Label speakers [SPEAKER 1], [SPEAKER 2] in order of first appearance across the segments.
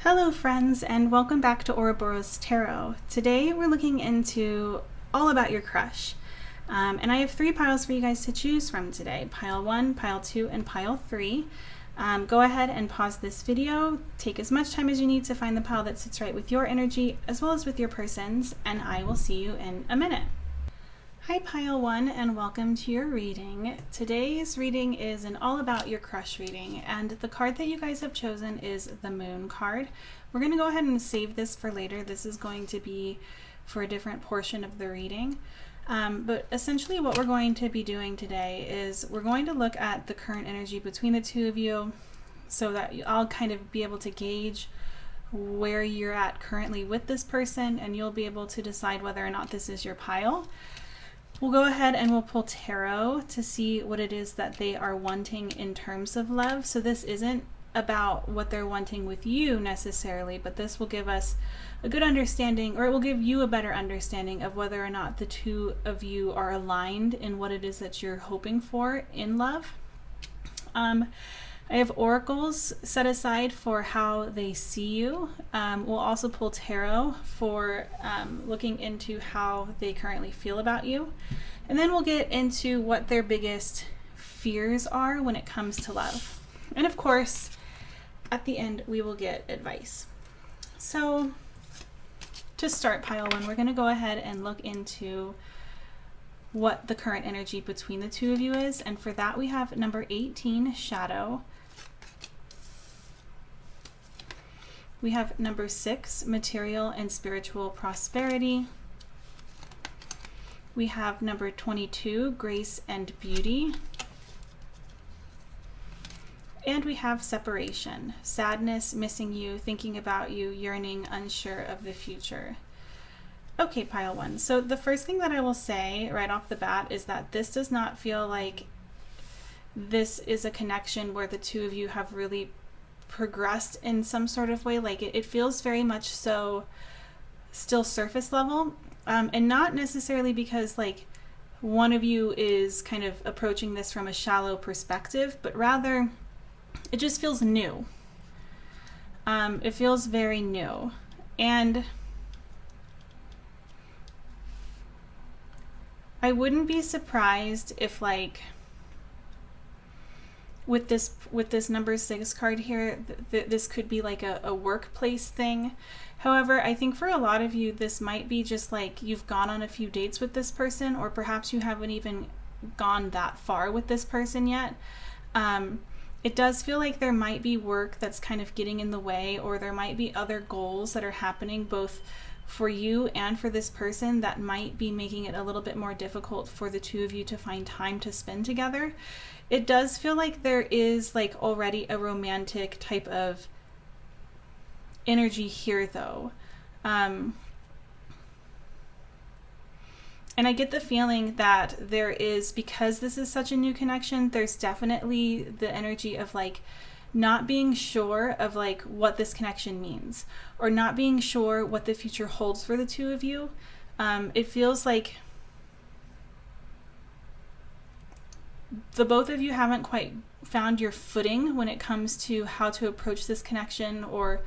[SPEAKER 1] Hello friends, and welcome back to Ouroboros Tarot. Today we're looking into all about your crush. And I have 3 piles for you guys to choose from today. Pile 1, pile 2, and pile 3. Go ahead and pause this video. Take as much time as you need to find the pile that sits right with your energy as well as with your person's, and I will see you in a minute. Hi pile 1, and welcome to your reading. Today's reading is an all about your crush reading, and the card that you guys have chosen is the Moon card. We're going to go ahead and save this for later. This is going to be for a different portion of the reading. But essentially what we're going to be doing today is we're going to look at the current energy between the two of you so that I'll kind of be able to gauge where you're at currently with this person, and you'll be able to decide whether or not this is your pile. We'll go ahead and we'll pull tarot to see what it is that they are wanting in terms of love. So this isn't about what they're wanting with you necessarily, but this will give us a good understanding, or it will give you a better understanding of whether or not the two of you are aligned in what it is that you're hoping for in love. I have oracles set aside for how they see you. We'll also pull tarot for looking into how they currently feel about you. And then we'll get into what their biggest fears are when it comes to love. And of course, at the end, we will get advice. So to start pile 1, we're going to go ahead and look into what the current energy between the two of you is. And for that, we have number 18, shadow. We have number 6, material and spiritual prosperity. We have number 22, grace and beauty. And we have separation, sadness, missing you, thinking about you, yearning, unsure of the future. Okay, pile 1. So the first thing that I will say right off the bat is that this does not feel like this is a connection where the two of you have really progressed in some sort of way. Like it feels very much so still surface level, and not necessarily because like one of you is kind of approaching this from a shallow perspective, but rather it just feels new. It feels very new, and I wouldn't be surprised if like with this number 6 card here, this could be like a workplace thing. However, I think for a lot of you, this might be just like you've gone on a few dates with this person, or perhaps you haven't even gone that far with this person yet. It does feel like there might be work that's kind of getting in the way, or there might be other goals that are happening both for you and for this person that might be making it a little bit more difficult for the two of you to find time to spend together. It does feel like there is like already a romantic type of energy here though. And I get the feeling that there is, because this is such a new connection, there's definitely the energy of like not being sure of like what this connection means, or not being sure what the future holds for the two of you. It feels like the both of you haven't quite found your footing when it comes to how to approach this connection, or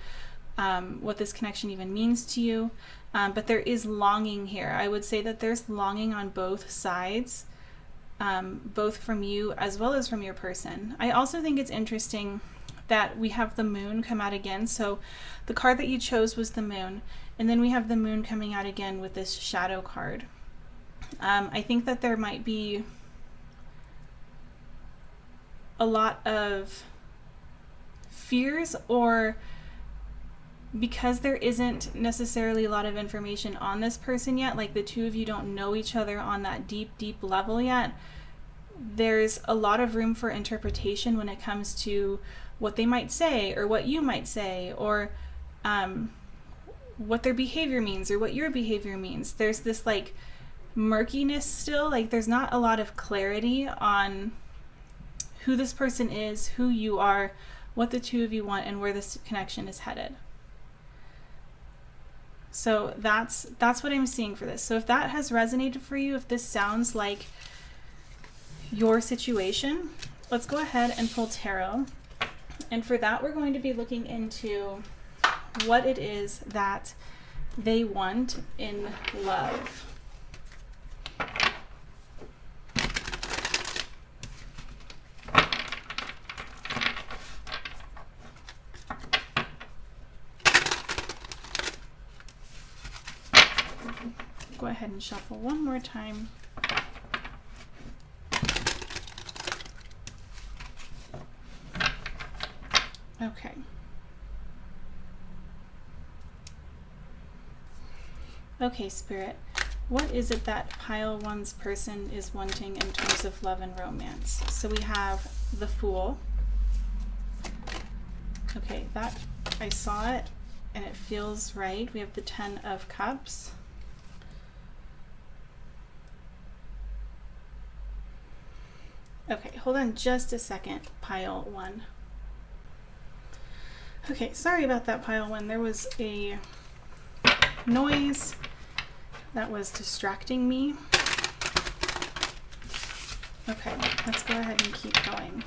[SPEAKER 1] what this connection even means to you. But there is longing here. I would say that there's longing on both sides, both from you as well as from your person. I also think it's interesting that we have the Moon come out again. So the card that you chose was the Moon, and then we have the Moon coming out again with this shadow card. I think that there might be a lot of fears, or because there isn't necessarily a lot of information on this person yet, like the two of you don't know each other on that deep level yet, there's a lot of room for interpretation when it comes to what they might say, or what you might say, or what their behavior means, or what your behavior means. There's this like murkiness still, like there's not a lot of clarity on who this person is, who you are, what the two of you want, and where this connection is headed. So that's what I'm seeing for this. So if that has resonated for you, if this sounds like your situation, let's go ahead and pull tarot. And for that, we're going to be looking into what it is that they want in love. Go ahead and shuffle one more time. Okay. Okay, Spirit, what is it that pile one's person is wanting in terms of love and romance? So we have the Fool. Okay, that, I saw it and it feels right. We have the 10 of Cups. Okay, hold on just a second, pile one. Okay, sorry about that, pile one. There was a noise that was distracting me. Okay, let's go ahead and keep going.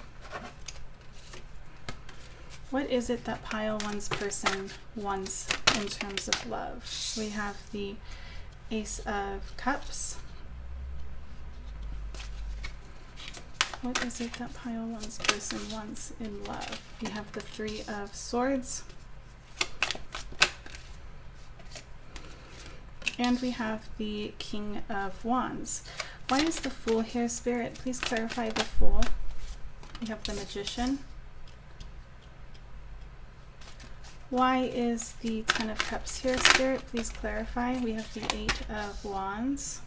[SPEAKER 1] What is it that pile one's person wants in terms of love? We have the Ace of Cups. What is it that pile one's person wants in love? We have the 3 of Swords. And we have the King of Wands. Why is the Fool here, Spirit? Please clarify the Fool. We have the Magician. Why is the 10 of Cups here, Spirit? Please clarify. We have the 8 of Wands.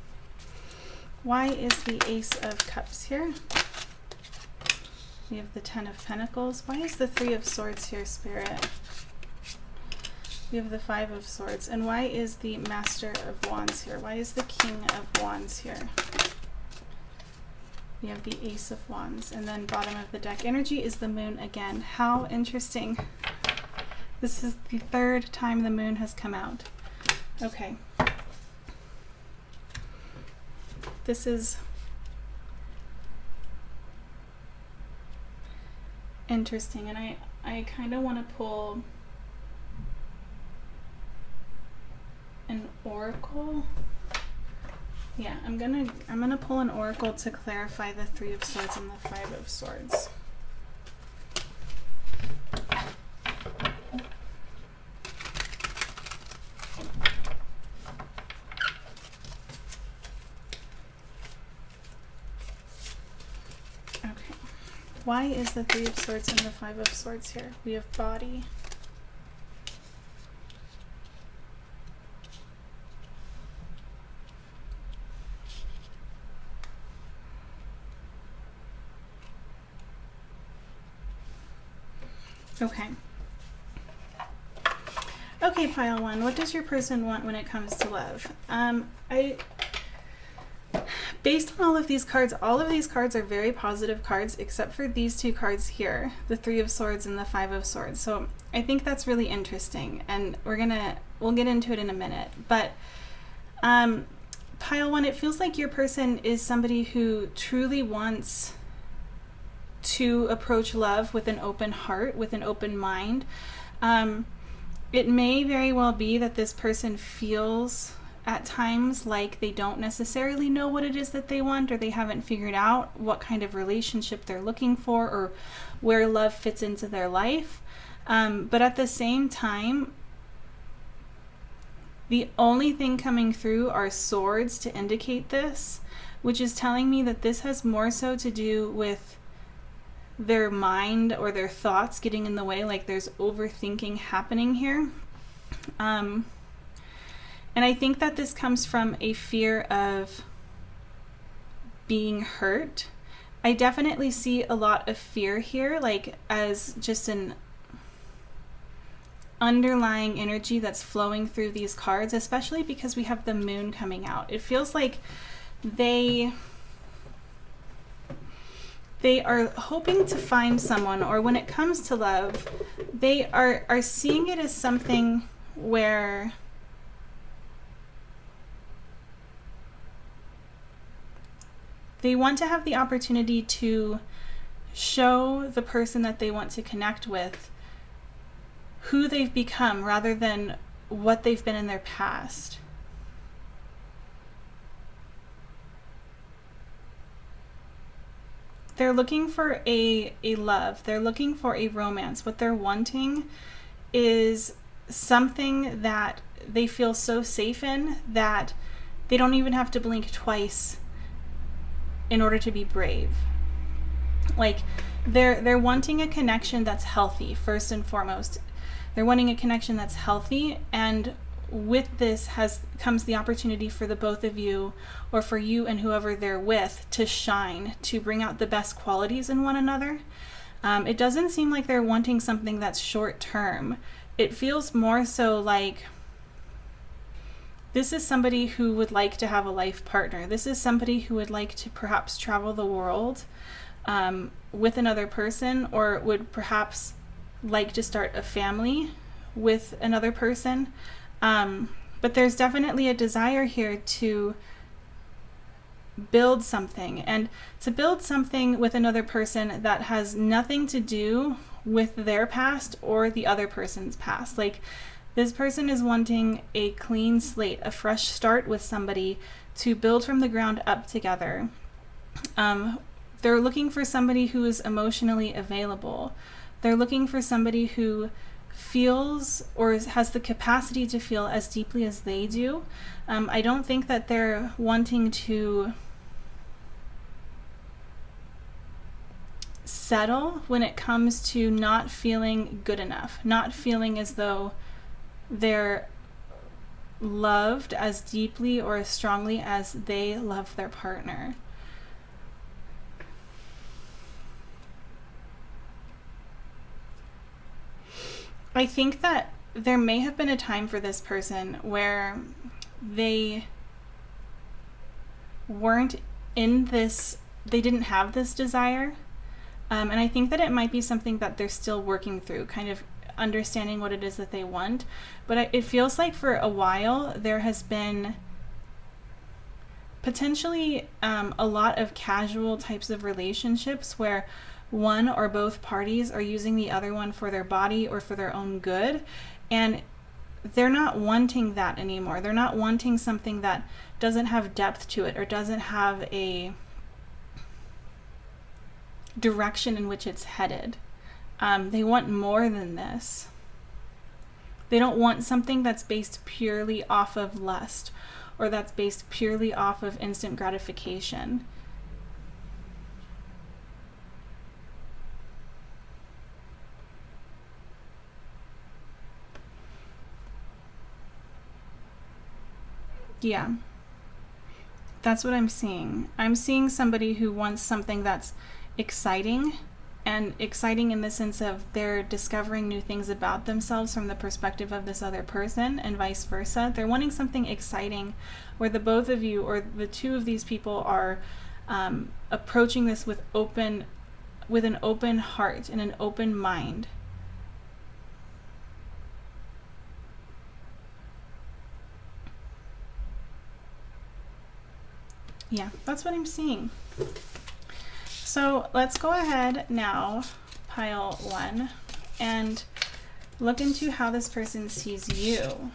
[SPEAKER 1] Why is the Ace of Cups here? We have the 10 of Pentacles. Why is the 3 of Swords here, Spirit? We have the 5 of Swords. And why is the Master of Wands here? Why is the King of Wands here? We have the Ace of Wands. And then bottom of the deck energy is the Moon again. How interesting. This is the 3rd time the Moon has come out. Okay. This is interesting, and I kind of want to pull an oracle. Yeah, I'm gonna pull an oracle to clarify the 3 of Swords and the 5 of Swords. Why is the 3 of Swords and the 5 of Swords here? We have Body. Okay. Okay, pile one. What does your person want when it comes to love? Based on all of these cards are very positive cards, except for these 2 cards here, the 3 of Swords and the 5 of Swords. So I think that's really interesting, and we'll get into it in a minute. But pile one, it feels like your person is somebody who truly wants to approach love with an open heart, with an open mind. It may very well be that this person feels at times like they don't necessarily know what it is that they want, or they haven't figured out what kind of relationship they're looking for, or where love fits into their life. But at the same time, the only thing coming through are swords to indicate this, which is telling me that this has more so to do with their mind or their thoughts getting in the way, like there's overthinking happening here. And I think that this comes from a fear of being hurt. I definitely see a lot of fear here, like as just an underlying energy that's flowing through these cards, especially because we have the Moon coming out. It feels like they are hoping to find someone, or when it comes to love, they are seeing it as something where they want to have the opportunity to show the person that they want to connect with who they've become rather than what they've been in their past. They're looking for a love. They're looking for a romance. What they're wanting is something that they feel so safe in that they don't even have to blink twice in order to be brave. Like, they're wanting a connection that's healthy, first and foremost. They're wanting a connection that's healthy, and with this comes the opportunity for the both of you, or for you and whoever they're with, to shine, to bring out the best qualities in one another. It doesn't seem like they're wanting something that's short term. It feels more so like this is somebody who would like to have a life partner. This is somebody who would like to perhaps travel the world with another person, or would perhaps like to start a family with another person. But there's definitely a desire here to build something, and to build something with another person that has nothing to do with their past or the other person's past. Like, this person is wanting a clean slate, a fresh start with somebody to build from the ground up together. They're looking for somebody who is emotionally available. They're looking for somebody who feels or has the capacity to feel as deeply as they do. I don't think that they're wanting to settle when it comes to not feeling good enough, not feeling as though they're loved as deeply or as strongly as they love their partner. I think that there may have been a time for this person where they weren't in this, they didn't have this desire. And I think that it might be something that they're still working through, kind of understanding what it is that they want. But it feels like for a while there has been potentially a lot of casual types of relationships where one or both parties are using the other one for their body or for their own good, and they're not wanting that anymore. They're not wanting something that doesn't have depth to it or doesn't have a direction in which it's headed. They want more than this. They don't want something that's based purely off of lust, or that's based purely off of instant gratification. Yeah, that's what I'm seeing. I'm seeing somebody who wants something that's exciting, and exciting in the sense of they're discovering new things about themselves from the perspective of this other person, and vice versa. They're wanting something exciting where the both of you, or the two of these people, are approaching this with an open heart and an open mind. Yeah, that's what I'm seeing. So let's go ahead now, pile 1, and look into how this person sees you.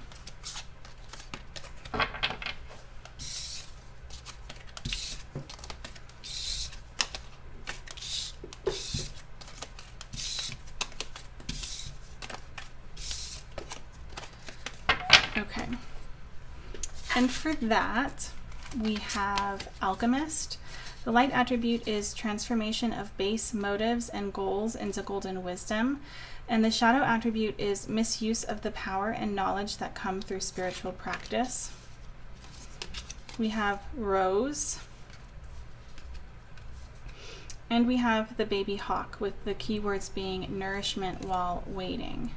[SPEAKER 1] Okay. And for that, we have Alchemist. The light attribute is transformation of base motives and goals into golden wisdom. And the shadow attribute is misuse of the power and knowledge that come through spiritual practice. We have Rose. And we have the baby hawk, with the keywords being nourishment while waiting.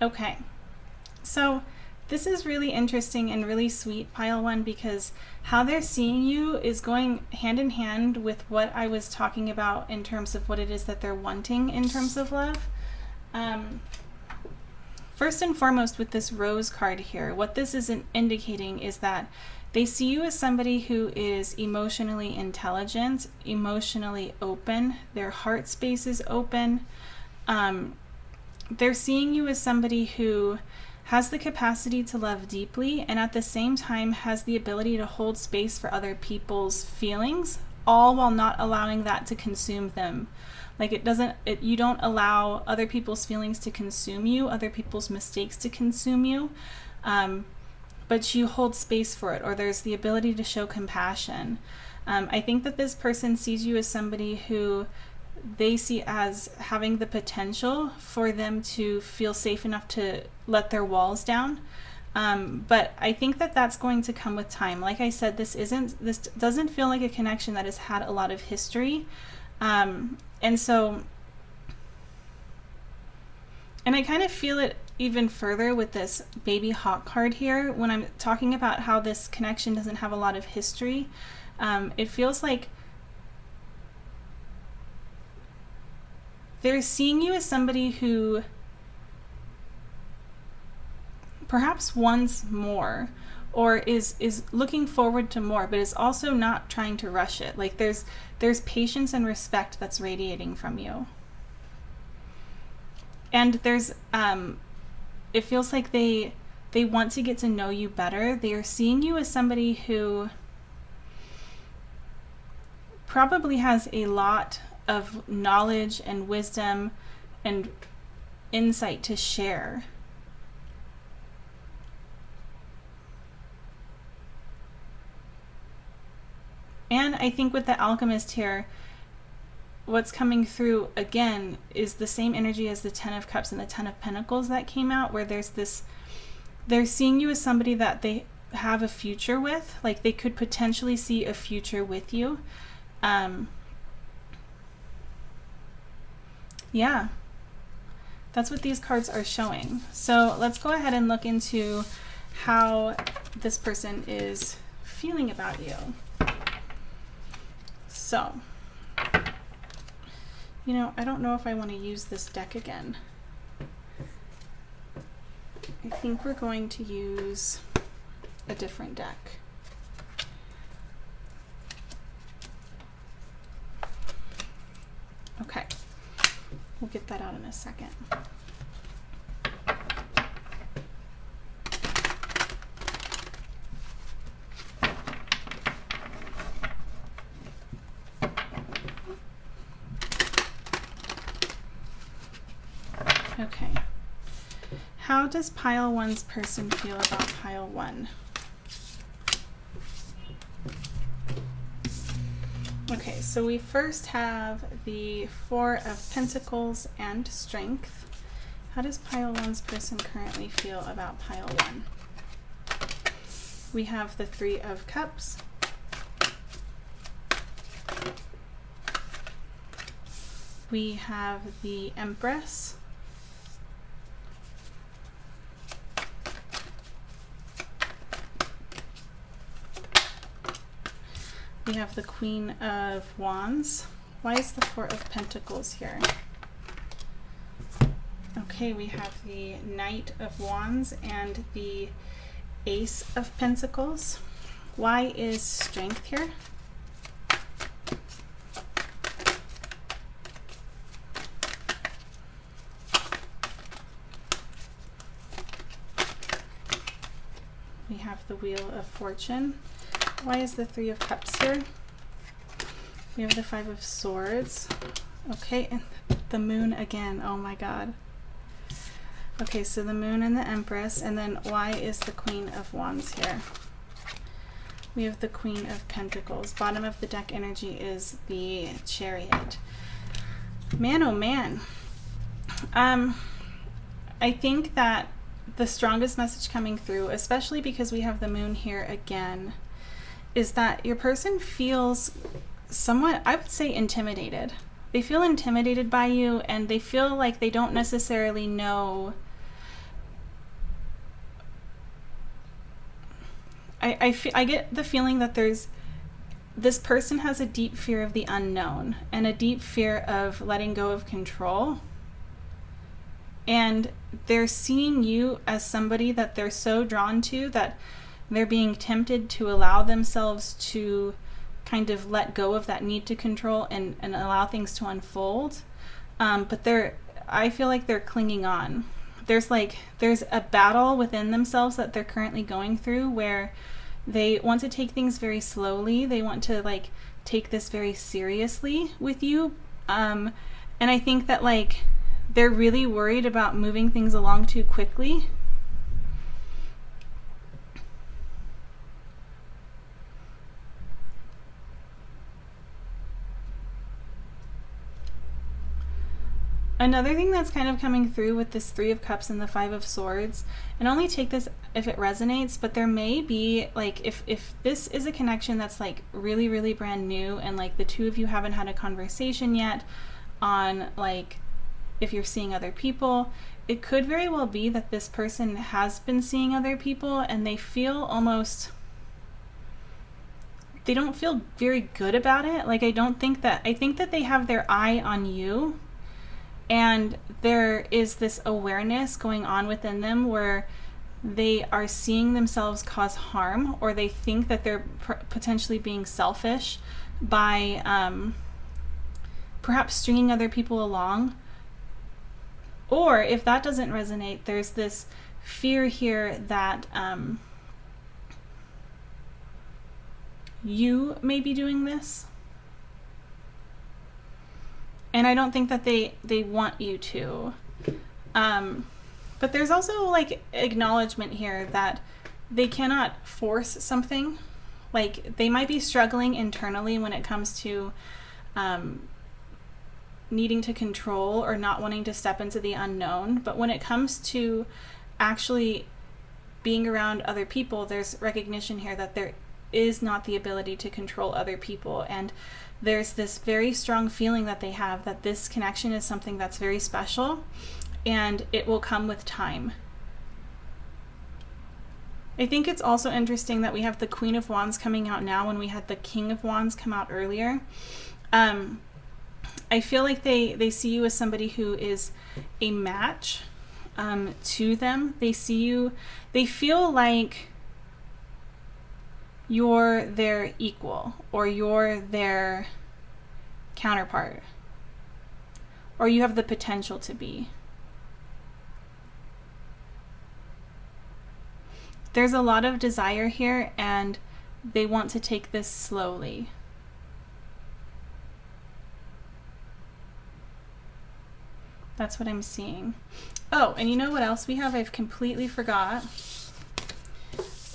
[SPEAKER 1] Okay, so this is really interesting and really sweet, pile 1, because how they're seeing you is going hand in hand with what I was talking about in terms of what it is that they're wanting in terms of love. First and foremost, with this Rose card here, what this is indicating is that they see you as somebody who is emotionally intelligent, emotionally open, their heart space is open. they're seeing you as somebody who has the capacity to love deeply and at the same time has the ability to hold space for other people's feelings, all while not allowing that to consume them. Like you don't allow other people's feelings to consume you, other people's mistakes to consume you, but you hold space for it, or there's the ability to show compassion. I think that this person sees you as somebody who they see as having the potential for them to feel safe enough to let their walls down. But I think that that's going to come with time. Like I said, this doesn't feel like a connection that has had a lot of history. And I kind of feel it even further with this baby hawk card here. When I'm talking about how this connection doesn't have a lot of history, it feels like they're seeing you as somebody who perhaps wants more, or is looking forward to more, but is also not trying to rush it. Like there's patience and respect that's radiating from you. And there's it feels like they want to get to know you better. They are seeing you as somebody who probably has a lot of knowledge and wisdom and insight to share. And I think with the alchemist here, what's coming through again is the same energy as the 10 of Cups and the 10 of Pentacles that came out, where there's this, they're seeing you as somebody that they have a future with, like they could potentially see a future with you. Yeah, that's what these cards are showing. So let's go ahead and look into how this person is feeling about you. So, you know, I don't know if I want to use this deck again. I think we're going to use a different deck. Okay, we'll get that out in a second. Okay, how does pile 1's person feel about pile 1? Okay, so we first have the 4 of Pentacles and Strength. How does pile 1's person currently feel about pile 1? We have the 3 of Cups. We have the Empress. We have the Queen of Wands. Why is the 4 of Pentacles here? Okay, we have the Knight of Wands and the Ace of Pentacles. Why is Strength here? We have the Wheel of Fortune. Why is the 3 of Cups here? We have the 5 of Swords. Okay, and the Moon again. Oh my God. Okay, so the Moon and the Empress. And then why is the Queen of Wands here? We have the Queen of Pentacles. Bottom of the deck energy is the Chariot. Man, oh man. I think that the strongest message coming through, especially because we have the Moon here again, is that your person feels somewhat, I would say, intimidated. They feel intimidated by you, and they feel like they don't necessarily know. I get the feeling that this person has a deep fear of the unknown and a deep fear of letting go of control. And they're seeing you as somebody that they're so drawn to that they're being tempted to allow themselves to kind of let go of that need to control and allow things to unfold. But I feel like they're clinging on. There's a battle within themselves that they're currently going through where they want to take things very slowly. They want to like take this very seriously with you. And I think that like they're really worried about moving things along too quickly. Another thing that's kind of coming through with this Three of Cups and the Five of Swords, and only take this if it resonates, but there may be, like, if this is a connection that's, like, really, really brand new, and, like, the two of you haven't had a conversation yet on, like, if you're seeing other people, it could very well be that this person has been seeing other people, and they feel almost... they don't feel very good about it. Like, I think that they have their eye on you. And there is this awareness going on within them where they are seeing themselves cause harm, or they think that they're potentially being selfish by perhaps stringing other people along. Or if that doesn't resonate, there's this fear here that you may be doing this. And I don't think that they want you to. But there's also like acknowledgement here that they cannot force something. Like they might be struggling internally when it comes to needing to control or not wanting to step into the unknown. But when it comes to actually being around other people, there's recognition here that there is not the ability to control other people. And there's this very strong feeling that they have that this connection is something that's very special and it will come with time. I think it's also interesting that we have the Queen of Wands coming out now when we had the King of Wands come out earlier. I feel like they see you as somebody who is a match to them. They see you, they feel like you're their equal, or you're their counterpart, or you have the potential to be. There's a lot of desire here, and they want to take this slowly. That's what I'm seeing. Oh, and you know what else we have? I've completely forgot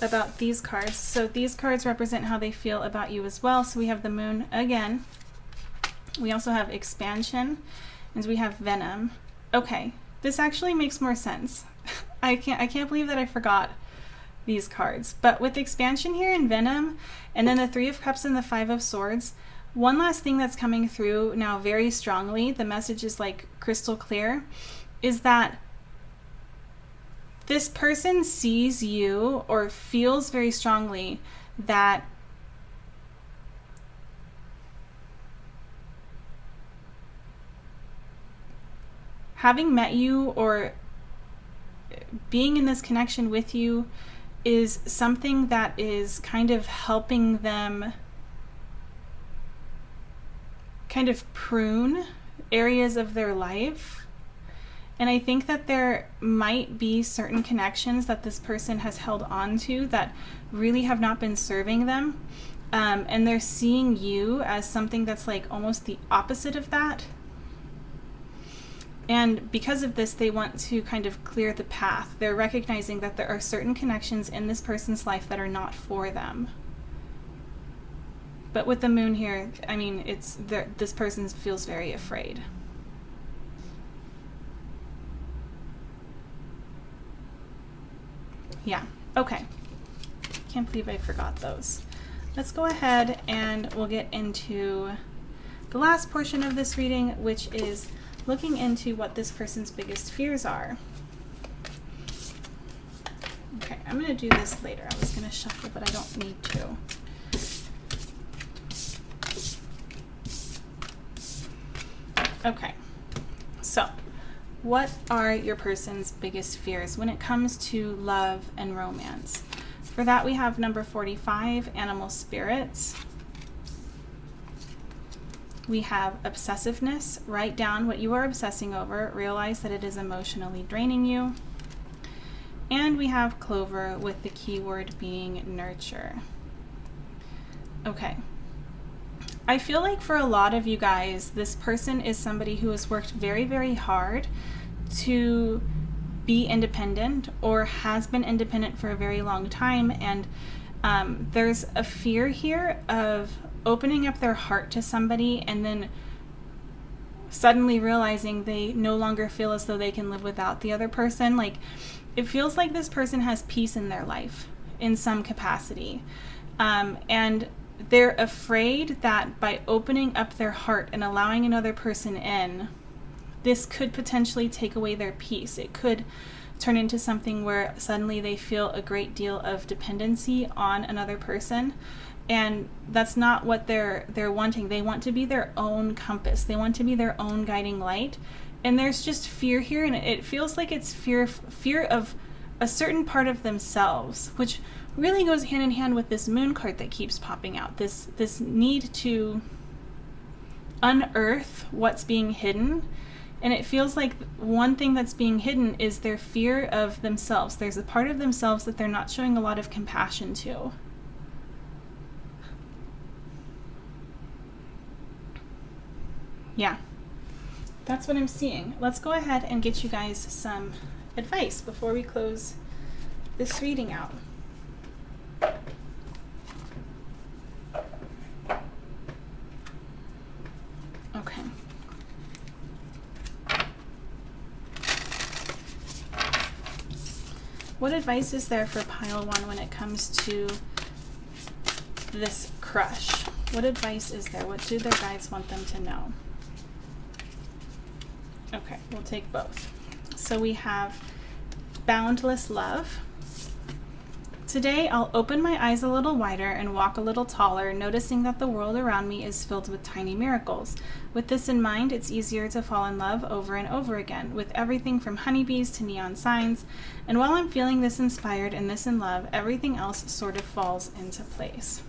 [SPEAKER 1] about these cards. So these cards represent how they feel about you as well. So we have the Moon again. We also have Expansion, and we have Venom. Okay, this actually makes more sense. I can't believe that I forgot these cards. But with Expansion here and Venom, and then the Three of Cups and the Five of Swords, one last thing that's coming through now very strongly, the message is like crystal clear, is that this person sees you or feels very strongly that having met you or being in this connection with you is something that is kind of helping them kind of prune areas of their life. And I think that there might be certain connections that this person has held on to that really have not been serving them. And they're seeing you as something that's like almost the opposite of that. And because of this, they want to kind of clear the path. They're recognizing that there are certain connections in this person's life that are not for them. But with the Moon here, I mean, this person feels very afraid. Yeah, okay. Can't believe I forgot those. Let's go ahead and we'll get into the last portion of this reading, which is looking into what this person's biggest fears are. Okay, I'm going to do this later. I was going to shuffle, but I don't need to. Okay, so what are your person's biggest fears when it comes to love and romance? For that, we have number 45, Animal Spirits. We have obsessiveness. Write down what you are obsessing over. Realize that it is emotionally draining you. And we have Clover with the keyword being nurture. Okay. I feel like for a lot of you guys, this person is somebody who has worked very, very hard to be independent or has been independent for a very long time. And there's a fear here of opening up their heart to somebody and then suddenly realizing they no longer feel as though they can live without the other person. Like, it feels like this person has peace in their life in some capacity. And they're afraid that by opening up their heart and allowing another person in, this could potentially take away their peace. It could turn into something where suddenly they feel a great deal of dependency on another person. And that's not what they're wanting. They want to be their own compass. They want to be their own guiding light. And there's just fear here, and it feels like it's fear of a certain part of themselves, which really goes hand in hand with this moon card that keeps popping out. This need to unearth what's being hidden. And it feels like one thing that's being hidden is their fear of themselves. There's a part of themselves that they're not showing a lot of compassion to. Yeah, that's what I'm seeing. Let's go ahead and get you guys some advice before we close this reading out. Okay. What advice is there for pile 1 when it comes to this crush? What advice is there? What do their guides want them to know? Okay, we'll take both. So we have boundless love. Today, I'll open my eyes a little wider and walk a little taller, noticing that the world around me is filled with tiny miracles. With this in mind, it's easier to fall in love over and over again, with everything from honeybees to neon signs. And while I'm feeling this inspired and this in love, everything else sort of falls into place.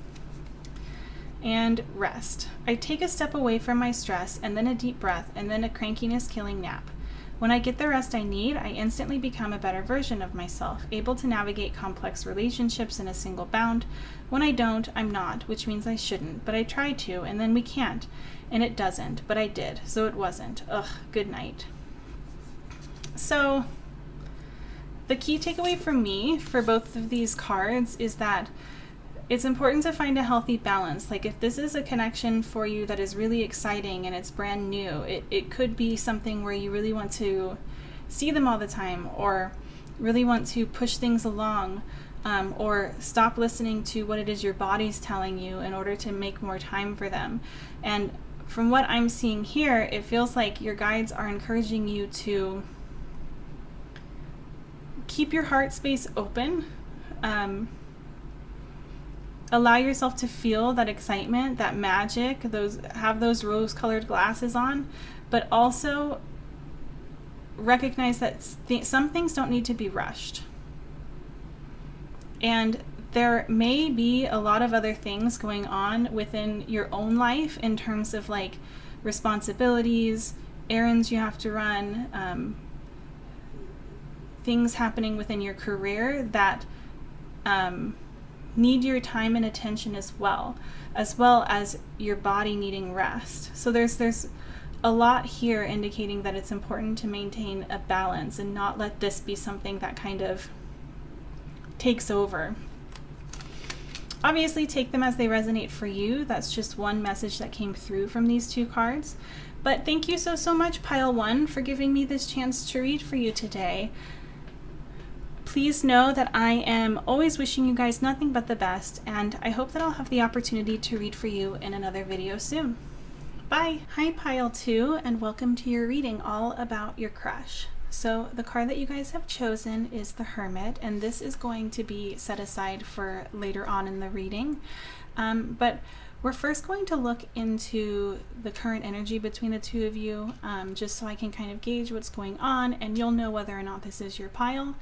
[SPEAKER 1] And rest. I take a step away from my stress, and then a deep breath, and then a crankiness-killing nap. When I get the rest I need, I instantly become a better version of myself, able to navigate complex relationships in a single bound. When I don't, I'm not, which means I shouldn't, but I try to, and then we can't. And it doesn't, but I did, so it wasn't. Ugh, good night. So, the key takeaway for me for both of these cards is that it's important to find a healthy balance. Like, if this is a connection for you that is really exciting and it's brand new, it could be something where you really want to see them all the time, or really want to push things along, or stop listening to what it is your body's telling you in order to make more time for them. And from what I'm seeing here, it feels like your guides are encouraging you to keep your heart space open. Allow yourself to feel that excitement, that magic, have those rose-colored glasses on, but also recognize that some things don't need to be rushed. And there may be a lot of other things going on within your own life in terms of like responsibilities, errands you have to run, things happening within your career that need your time and attention as well as your body needing rest. So there's a lot here indicating that it's important to maintain a balance and not let this be something that kind of takes over. Obviously, take them as they resonate for you. That's just one message that came through from these two cards. But thank you so much, Pile 1, for giving me this chance to read for you today. Please know that I am always wishing you guys nothing but the best, and I hope that I'll have the opportunity to read for you in another video soon. Bye! Hi Pile 2, and welcome to your reading all about your crush. So the card that you guys have chosen is the Hermit, and this is going to be set aside for later on in the reading. But we're first going to look into the current energy between the two of you, just so I can kind of gauge what's going on, and you'll know whether or not this is your pile.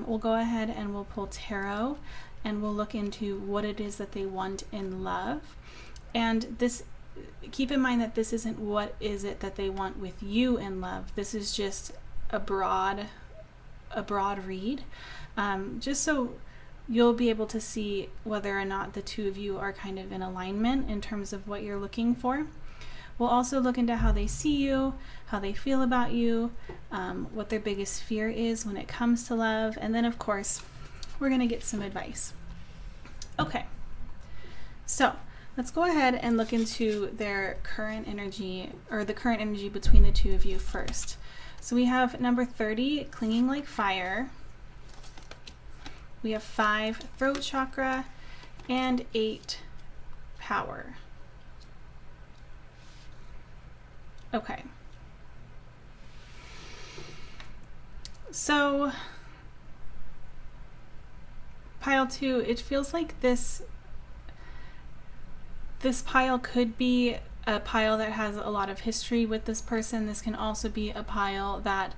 [SPEAKER 1] We'll go ahead and we'll pull tarot, and we'll look into what it is that they want in love. And this keep in mind that this isn't what is it that they want with you in love. This is just a broad read, just so you'll be able to see whether or not the two of you are kind of in alignment in terms of what you're looking for. We'll also look into how they see you, how they feel about you, what their biggest fear is when it comes to love, and then of course we're going to get some advice. Okay, so let's go ahead and look into their current energy, or the current energy between the two of you first. So we have number 30, clinging like fire. We have 5, throat chakra, and 8, power. Okay. So pile 2, it feels like this pile could be a pile that has a lot of history with this person. This can also be a pile that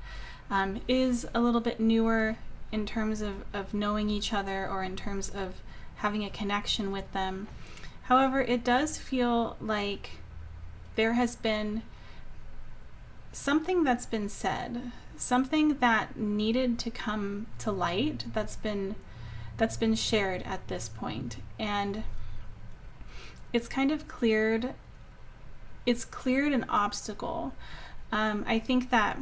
[SPEAKER 1] is a little bit newer in terms of knowing each other, or in terms of having a connection with them. However, it does feel like there has been something that's been said, something that needed to come to light, that's been shared at this point, and it's kind of cleared an obstacle. I think that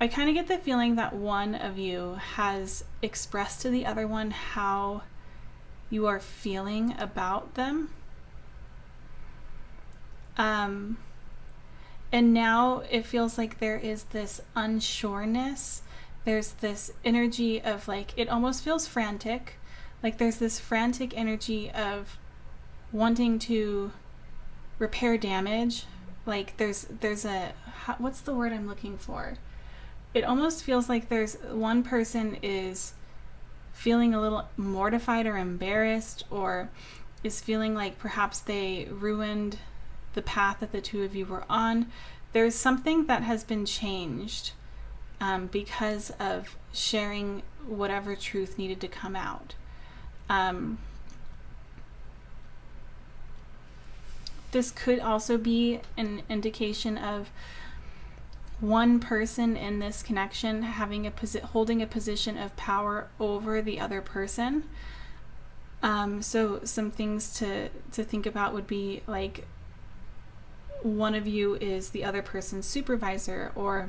[SPEAKER 1] I kind of get the feeling that one of you has expressed to the other one how you are feeling about them. And now it feels like there is this unsureness. There's this energy of, like, it almost feels frantic. Like there's this frantic energy of wanting to repair damage. Like there's a, what's the word I'm looking for? It almost feels like there's one person is feeling a little mortified or embarrassed, or is feeling like perhaps they ruined the path that the two of you were on. There's something that has been changed because of sharing whatever truth needed to come out. This could also be an indication of one person in this connection having holding a position of power over the other person. So some things to think about would be like, one of you is the other person's supervisor, or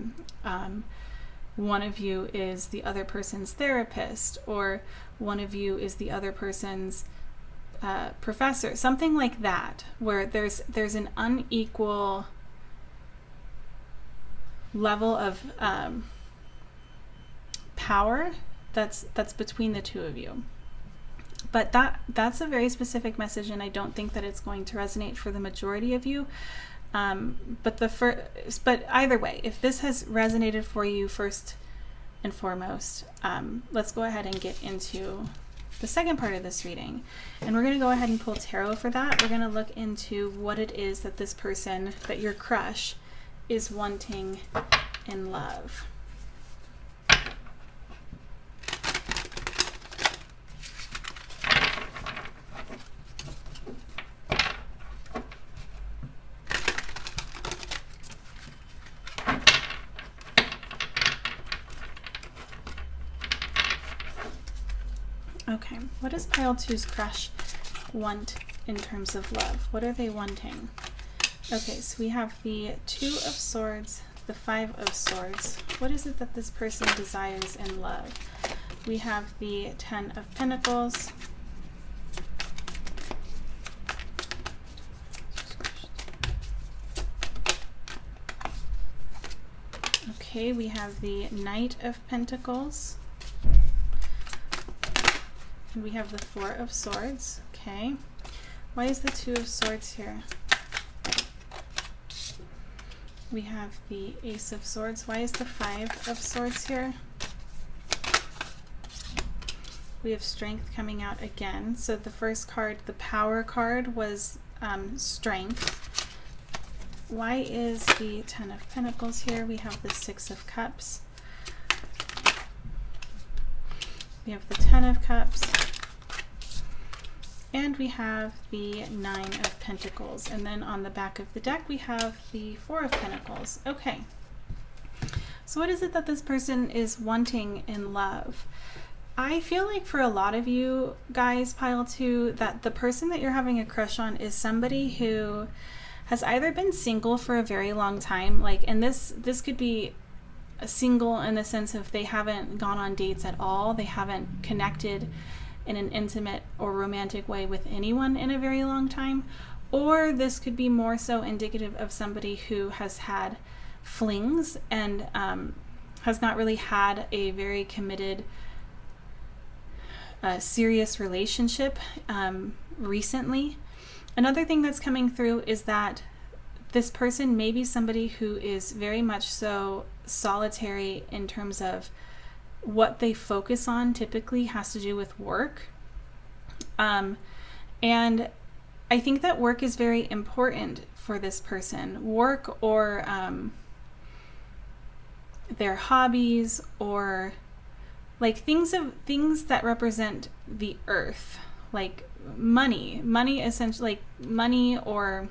[SPEAKER 1] one of you is the other person's therapist, or one of you is the other person's professor, something like that, where there's an unequal level of power that's between the two of you. But that's a very specific message, and I don't think that it's going to resonate for the majority of you. But either way, if this has resonated for you first and foremost, let's go ahead and get into the second part of this reading. And we're going to go ahead and pull tarot for that. We're going to look into what it is that this person, that your crush, is wanting in love. Okay, what does pile 2's crush want in terms of love? What are they wanting? Okay, so we have the 2 of Swords, the 5 of Swords. What is it that this person desires in love? We have the 10 of Pentacles. Okay, we have the Knight of Pentacles. And we have the 4 of Swords. Okay. Why is the 2 of Swords here? We have the Ace of Swords. Why is the 5 of Swords here? We have Strength coming out again. So the first card, the Power card, was Strength. Why is the 10 of Pentacles here? We have the 6 of Cups. We have the 10 of Cups. And we have the Nine of Pentacles. And then on the back of the deck, we have the Four of Pentacles. Okay. So what is it that this person is wanting in love? I feel like for a lot of you guys, pile 2, that the person that you're having a crush on is somebody who has either been single for a very long time, like, and this could be a single in the sense of they haven't gone on dates at all, they haven't connected in an intimate or romantic way with anyone in a very long time, or this could be more so indicative of somebody who has had flings and has not really had a very committed, serious relationship recently. Another thing that's coming through is that this person may be somebody who is very much so solitary in terms of what they focus on, typically has to do with work. And I think that work is very important for this person. Work or their hobbies, or like things that represent the earth, like money essentially, like money, or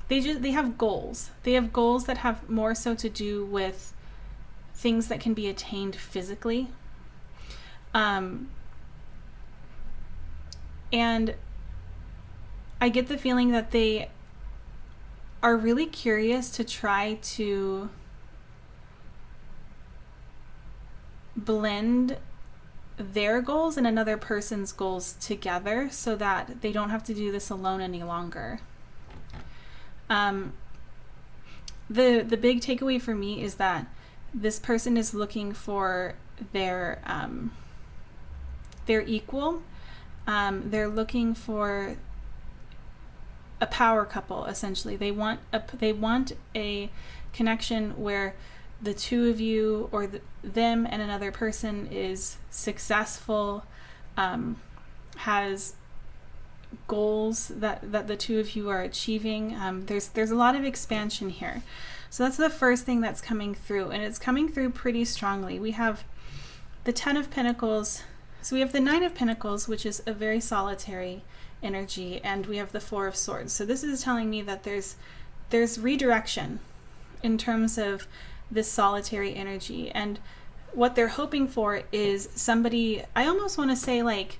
[SPEAKER 1] they have goals. They have goals that have more so to do with things that can be attained physically. And I get the feeling that they are really curious to try to blend their goals and another person's goals together so that they don't have to do this alone any longer. The big takeaway for me is that this person is looking for their equal. They're looking for a power couple, essentially. They want a connection where the two of you, or them and another person, is successful, has goals that the two of you are achieving. There's a lot of expansion here. So that's the first thing that's coming through, and it's coming through pretty strongly. We have the Ten of Pentacles. So we have the Nine of Pentacles, which is a very solitary energy, and we have the Four of Swords. So this is telling me that there's redirection in terms of this solitary energy, and what they're hoping for is somebody, I almost want to say like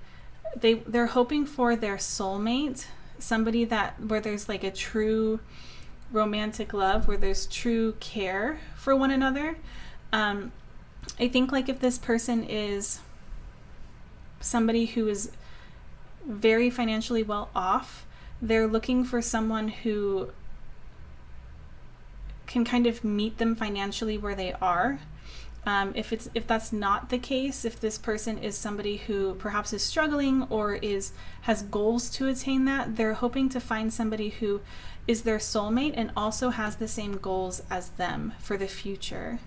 [SPEAKER 1] they're hoping for their soulmate, somebody where there's like a true romantic love, where there's true care for one another. I think like if this person is somebody who is very financially well off, they're looking for someone who can kind of meet them financially where they are. If that's not the case, if this person is somebody who perhaps is struggling or has goals to attain that, they're hoping to find somebody who is their soulmate and also has the same goals as them for the future.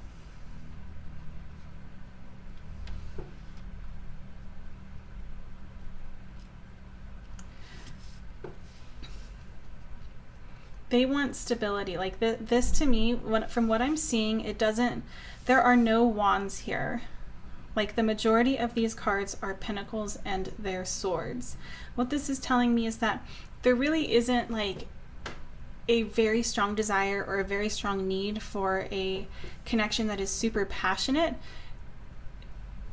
[SPEAKER 1] They want stability. Like this to me, from what I'm seeing, there are no wands here. Like the majority of these cards are pentacles and their swords. What this is telling me is that there really isn't like a very strong desire or a very strong need for a connection that is super passionate.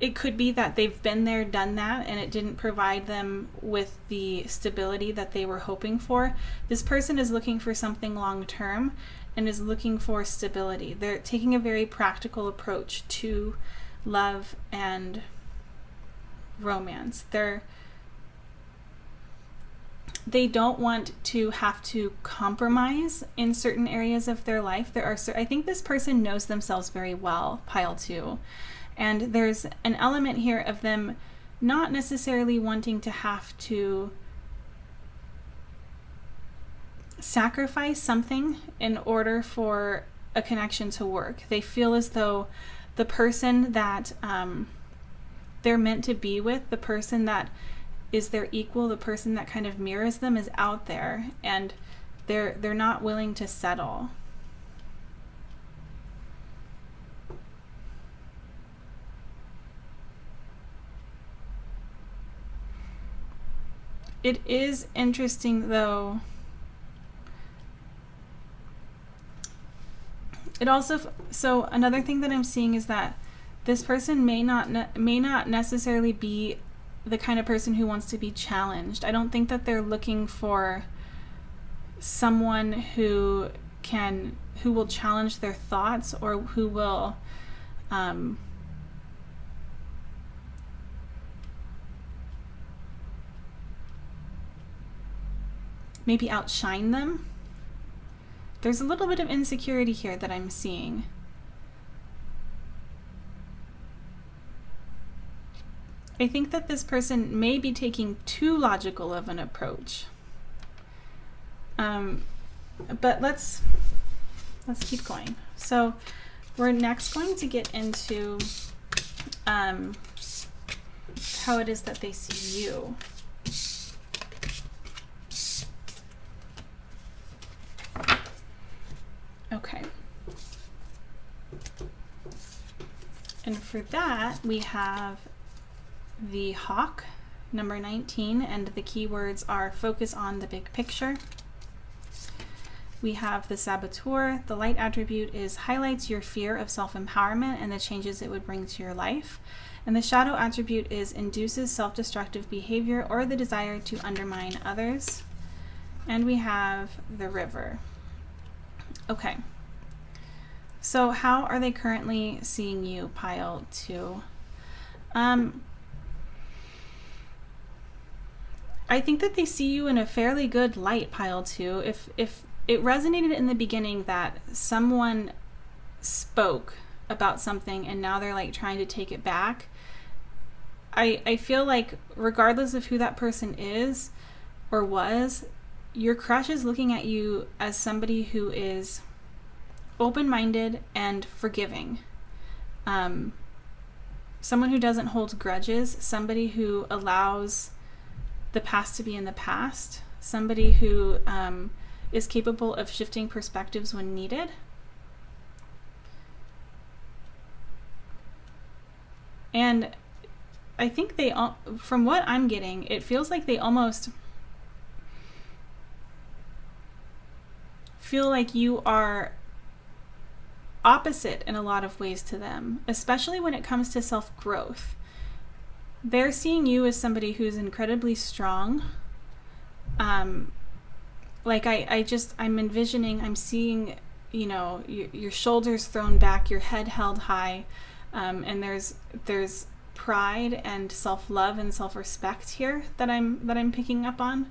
[SPEAKER 1] It could be that they've been there, done that, and it didn't provide them with the stability that they were hoping for. This person is looking for something long-term and is looking for stability. They're taking a very practical approach to love and romance. They don't want to have to compromise in certain areas of their life. I think this person knows themselves very well, pile 2. And there's an element here of them not necessarily wanting to have to sacrifice something in order for a connection to work. They feel as though the person that they're meant to be with, the person that is their equal, the person that kind of mirrors them, is out there, and they're not willing to settle. It is interesting though. It also, so another thing that I'm seeing is that this person may not necessarily be the kind of person who wants to be challenged. I don't think that they're looking for someone who will challenge their thoughts, or who will maybe outshine them. There's a little bit of insecurity here that I'm seeing. I think that this person may be taking too logical of an approach. But let's keep going. So we're next going to get into how it is that they see you. Okay. And for that, we have the hawk, number 19, and the keywords are focus on the big picture. We have the saboteur. The light attribute is highlights your fear of self-empowerment and the changes it would bring to your life. And the shadow attribute is induces self-destructive behavior or the desire to undermine others. And we have the river. Okay. So how are they currently seeing you, pile 2? I think that they see you in a fairly good light, pile 2. If it resonated in the beginning that someone spoke about something and now they're like trying to take it back, I feel like regardless of who that person is or was, your crush is looking at you as somebody who is open-minded and forgiving. Someone who doesn't hold grudges, somebody who allows the past to be in the past, somebody who is capable of shifting perspectives when needed. And I think they all, from what I'm getting, it feels like they almost feel like you are opposite in a lot of ways to them, especially when it comes to self-growth. They're seeing you as somebody who's incredibly strong. Like I'm envisioning, I'm seeing, you know, your shoulders thrown back, your head held high, and there's pride and self-love and self-respect here that I'm picking up on,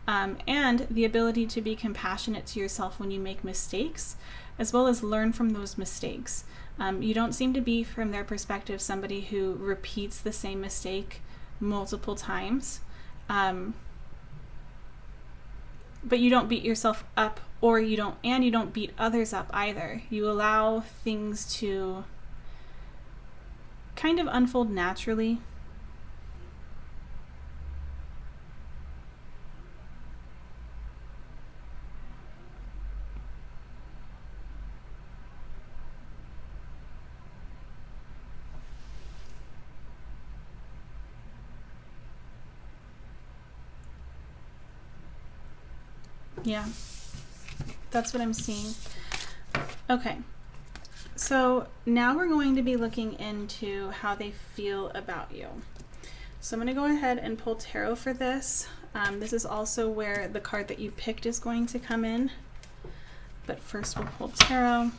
[SPEAKER 1] and the ability to be compassionate to yourself when you make mistakes, as well as learn from those mistakes. You don't seem to be, from their perspective, somebody who repeats the same mistake multiple times. But you don't beat yourself up, or you don't beat others up either. You allow things to kind of unfold naturally. Yeah, that's what I'm seeing. Okay, so now we're going to be looking into how they feel about you. So I'm going to go ahead and pull tarot for this. This is also where the card that you picked is going to come in. But first we'll pull tarot.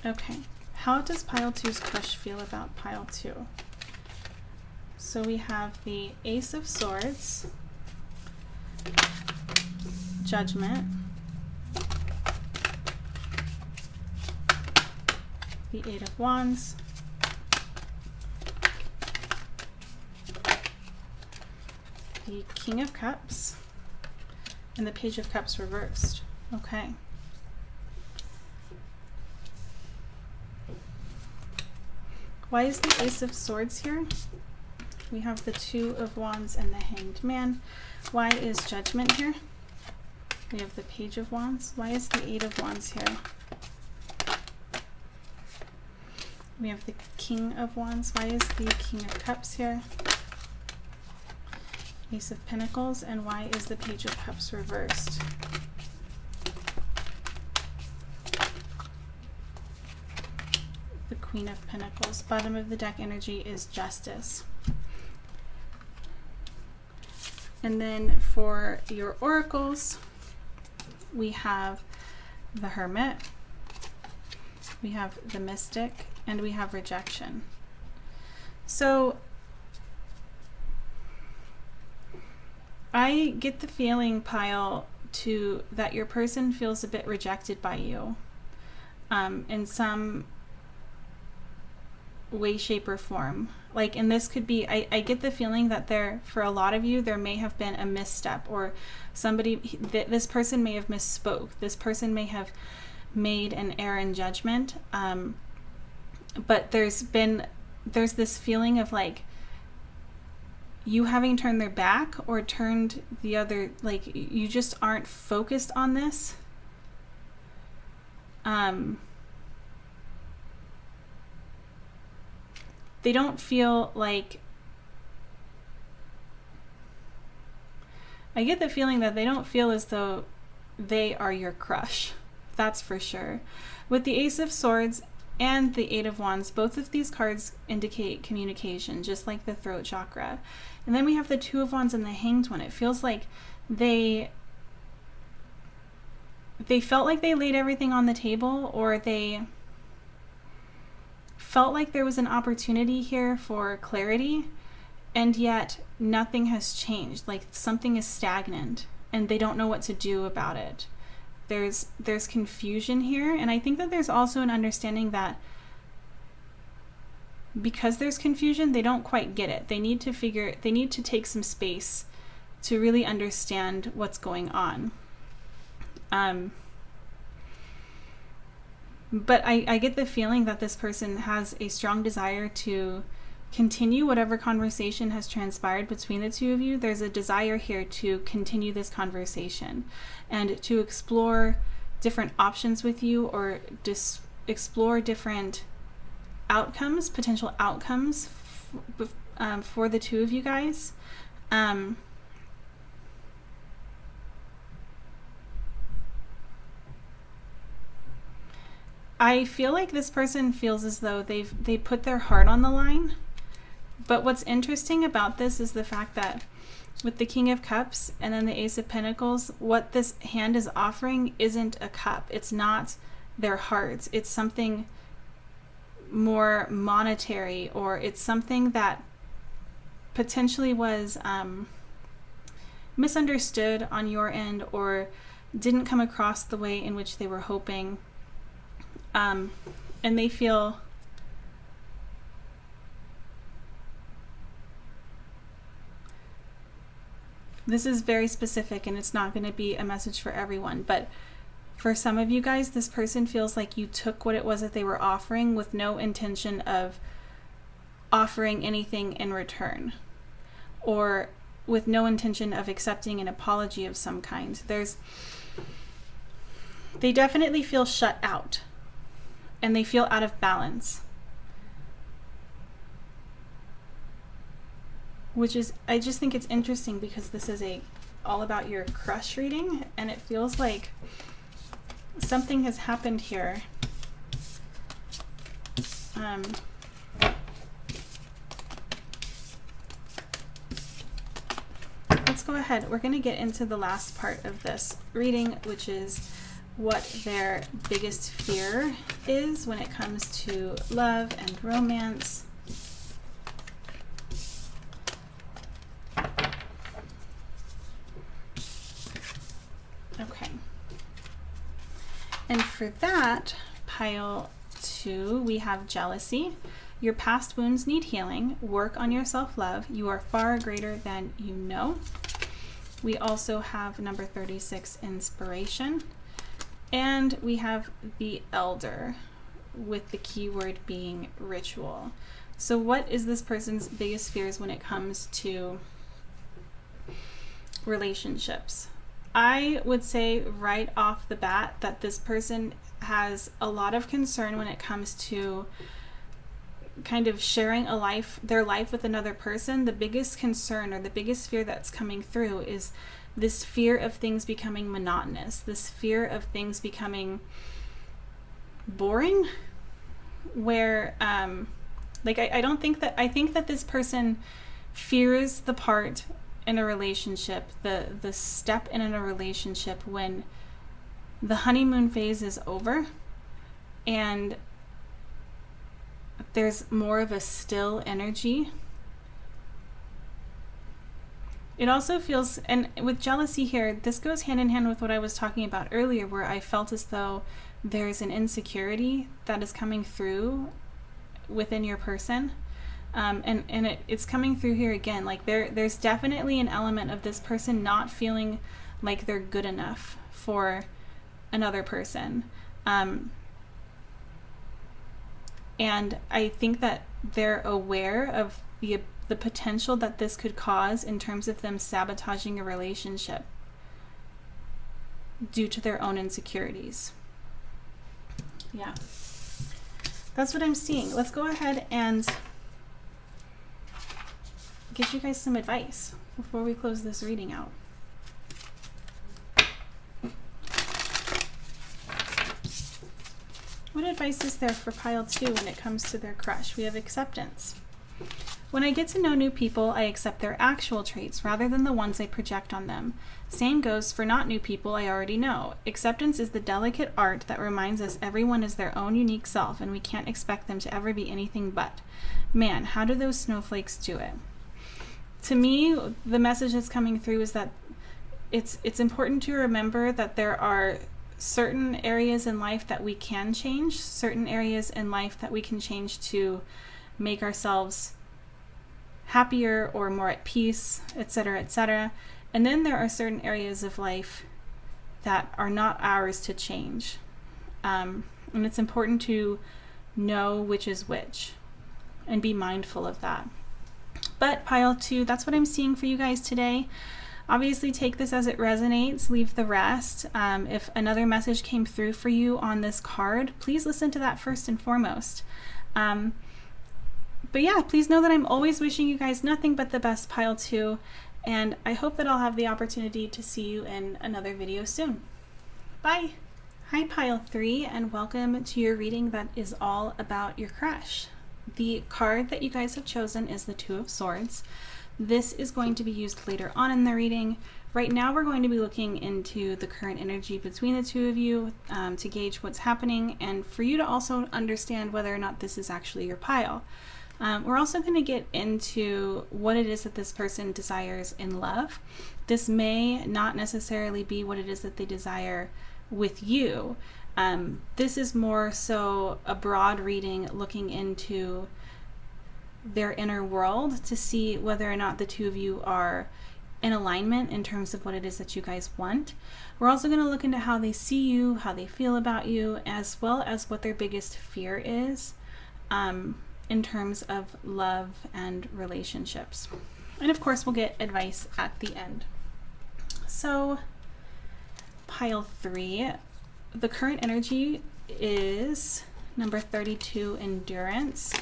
[SPEAKER 1] Okay, how does pile 2's crush feel about pile 2? So we have the Ace of Swords, Judgment, the Eight of Wands, the King of Cups, and the Page of Cups reversed. Okay. Why is the Ace of Swords here? We have the Two of Wands and the Hanged Man. Why is Judgment here? We have the Page of Wands. Why is the Eight of Wands here? We have the King of Wands. Why is the King of Cups here? Ace of Pentacles. And why is the Page of Cups reversed? The Queen of Pentacles. Bottom of the deck energy is Justice. And then for your oracles, we have the Hermit, we have the Mystic, and we have Rejection. So I get the feeling, Pile, that your person feels a bit rejected by you in some way, shape, or form. Like, and this could be, I get the feeling that for a lot of you, there may have been a misstep, or this person may have misspoke. This person may have made an error in judgment. But there's this feeling of like you having turned their back or turned the other, like you just aren't focused on this. They don't feel like, I get the feeling that they don't feel as though they are your crush. That's for sure. With the Ace of Swords and the Eight of Wands, both of these cards indicate communication, just like the throat chakra. And then we have the Two of Wands and the Hanged One. It feels like they felt like they laid everything on the table, or they felt like there was an opportunity here for clarity, and yet nothing has changed. Like something is stagnant and they don't know what to do about it. There's confusion here, and I think that there's also an understanding that because there's confusion, they don't quite get it. They need to take some space to really understand what's going on. But I get the feeling that this person has a strong desire to continue whatever conversation has transpired between the two of you. There's a desire here to continue this conversation and to explore different options with you, or explore different outcomes, potential outcomes for the two of you guys. I feel like this person feels as though they put their heart on the line. But what's interesting about this is the fact that with the King of Cups and then the Ace of Pentacles, what this hand is offering isn't a cup. It's not their hearts. It's something more monetary, or it's something that potentially was misunderstood on your end, or didn't come across the way in which they were hoping. And they feel this is very specific, and it's not going to be a message for everyone, but for some of you guys, this person feels like you took what it was that they were offering with no intention of offering anything in return, or with no intention of accepting an apology of some kind. They definitely feel shut out, and they feel out of balance, which is, I just think it's interesting because this is all about your crush reading, and it feels like something has happened here. Let's go ahead. We're going to get into the last part of this reading, which is what their biggest fear is when it comes to love and romance. Okay. And for that, pile 2, we have jealousy. Your past wounds need healing. Work on your self-love. You are far greater than you know. We also have number 36, inspiration. And we have the elder, with the keyword being ritual. So what is this person's biggest fears when it comes to relationships? I would say right off the bat that this person has a lot of concern when it comes to kind of sharing their life with another person. The biggest concern or the biggest fear that's coming through is this fear of things becoming monotonous, this fear of things becoming boring, where I think that this person fears the part in a relationship, the step in a relationship when the honeymoon phase is over and there's more of a still energy. It also feels, and with jealousy here, this goes hand in hand with what I was talking about earlier, where I felt as though there's an insecurity that is coming through within your person. And it's coming through here again. Like there's definitely an element of this person not feeling like they're good enough for another person. And I think that they're aware of the potential that this could cause in terms of them sabotaging a relationship due to their own insecurities. Yeah, that's what I'm seeing. Let's go ahead and get you guys some advice before we close this reading out. What advice is there for pile 2 when it comes to their crush? We have acceptance. When I get to know new people, I accept their actual traits rather than the ones I project on them. Same goes for not new people I already know. Acceptance is the delicate art that reminds us everyone is their own unique self and we can't expect them to ever be anything but. Man, how do those snowflakes do it? To me, the message that's coming through is that it's important to remember that there are certain areas in life that we can change, certain areas in life that we can change to make ourselves happier or more at peace, etc., etc. And then there are certain areas of life that are not ours to change. And it's important to know which is which and be mindful of that. But pile 2, that's what I'm seeing for you guys today. Obviously take this as it resonates, leave the rest. If another message came through for you on this card, please listen to that first and foremost. But yeah, please know that I'm always wishing you guys nothing but the best, pile 2, and I hope that I'll have the opportunity to see you in another video soon. Bye! Hi pile 3, and welcome to your reading that is all about your crush. The card that you guys have chosen is the 2 of Swords. This is going to be used later on in the reading. Right now we're going to be looking into the current energy between the 2 of you to gauge what's happening and for you to also understand whether or not this is actually your pile. We're also going to get into what it is that this person desires in love. This may not necessarily be what it is that they desire with you. This is more so a broad reading looking into their inner world to see whether or not the 2 of you are in alignment in terms of what it is that you guys want. We're also going to look into how they see you, how they feel about you, as well as what their biggest fear is in terms of love and relationships. And of course, we'll get advice at the end. So, pile 3, the current energy is number 32, endurance.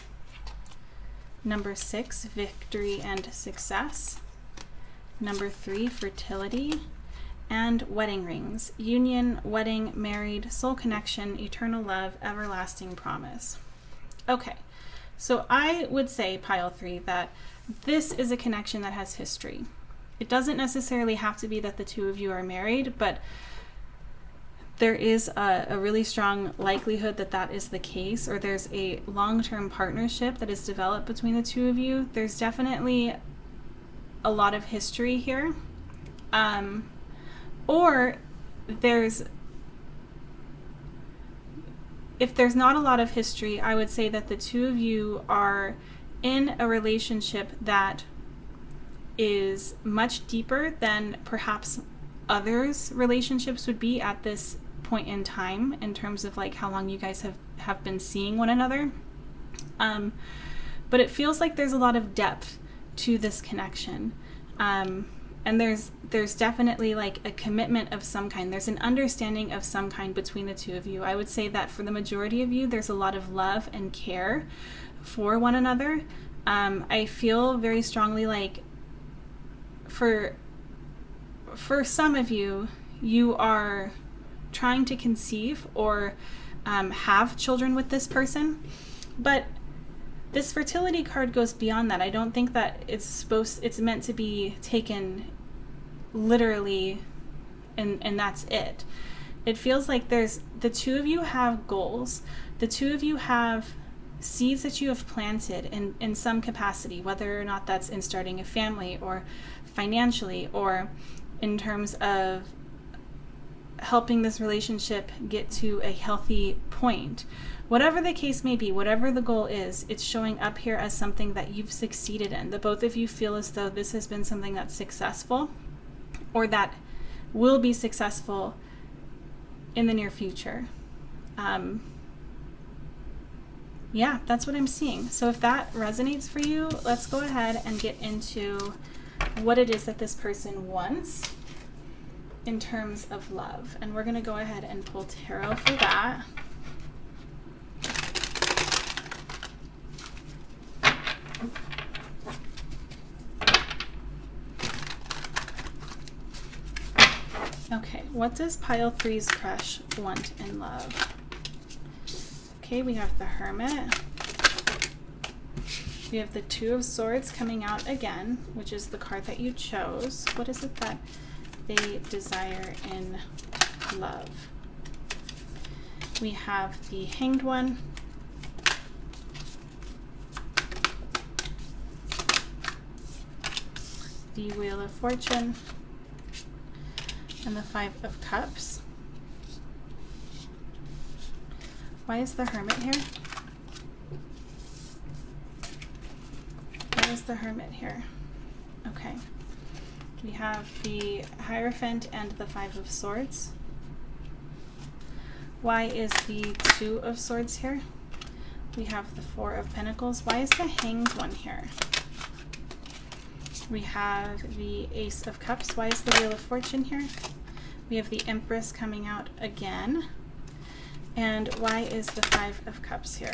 [SPEAKER 1] Number 6, victory and success. Number 3, fertility. And wedding rings, union, wedding, married, soul connection, eternal love, everlasting promise. Okay, so I would say, pile 3, that this is a connection that has history. It doesn't necessarily have to be that the 2 of you are married, but there is a really strong likelihood that that is the case, or there's a long-term partnership that is developed between the 2 of you. There's definitely a lot of history here. Or if there's not a lot of history, I would say that the 2 of you are in a relationship that is much deeper than perhaps others' relationships would be at this point in time in terms of like how long you guys have been seeing one another. but it feels like there's a lot of depth to this connection. And there's definitely like a commitment of some kind. There's an understanding of some kind between the two of you. I would say that for the majority of you, there's a lot of love and care for one another. I feel very strongly like for some of you, you are trying to conceive or have children with this person, but this fertility card goes beyond that. I don't think that it's meant to be taken literally and that's it. It feels like the two of you have goals. The two of you have seeds that you have planted in some capacity, whether or not that's in starting a family or financially or in terms of helping this relationship get to a healthy point. Whatever the case may be, whatever the goal is, it's showing up here as something that you've succeeded in. The both of you feel as though this has been something that's successful or that will be successful in the near future. Yeah, that's what I'm seeing. So if that resonates for you, let's go ahead and get into what it is that this person wants in terms of love. And we're going to go ahead and pull tarot for that. Okay, what does pile 3's crush want in love? Okay, we have the Hermit. We have the Two of Swords coming out again, which is the card that you chose. What is it that they desire in love? We have the Hanged One. The Wheel of Fortune. And the Five of Cups. Why is the Hermit here? Why is the Hermit here? Okay. We have the Hierophant and the Five of Swords. Why is the Two of Swords here? We have the Four of Pentacles. Why is the Hanged One here? We have the Ace of Cups. Why is the Wheel of Fortune here? We have the Empress coming out again. And why is the Five of Cups here?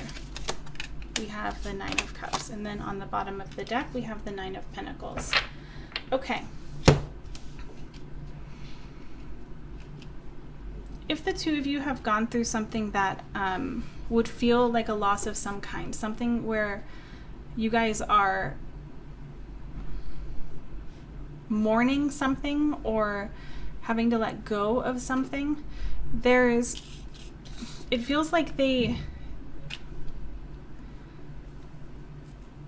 [SPEAKER 1] We have the Nine of Cups. And then on the bottom of the deck, we have the Nine of Pentacles. Okay. If the two of you have gone through something that would feel like a loss of some kind, something where you guys are mourning something or having to let go of something, it feels like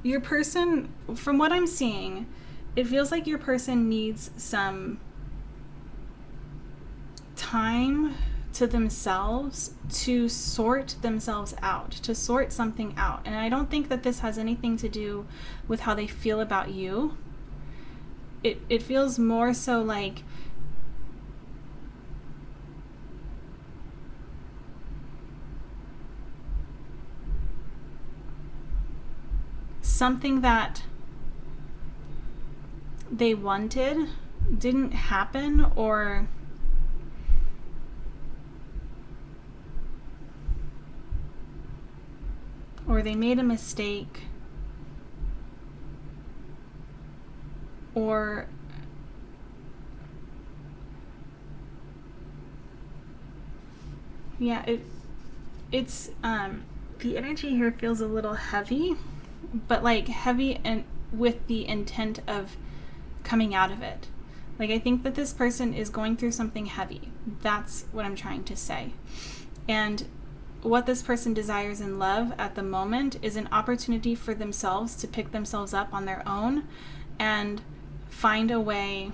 [SPEAKER 1] your person, from what I'm seeing, it feels like your person needs some time to themselves to sort themselves out, to sort something out. And I don't think that this has anything to do with how they feel about you. It feels more so like something that they wanted didn't happen, or they made a mistake, or yeah, it's the energy here feels a little heavy, but like heavy and with the intent of coming out of it. Like, I think that this person is going through something heavy. That's what I'm trying to say. And what this person desires in love at the moment is an opportunity for themselves to pick themselves up on their own and find a way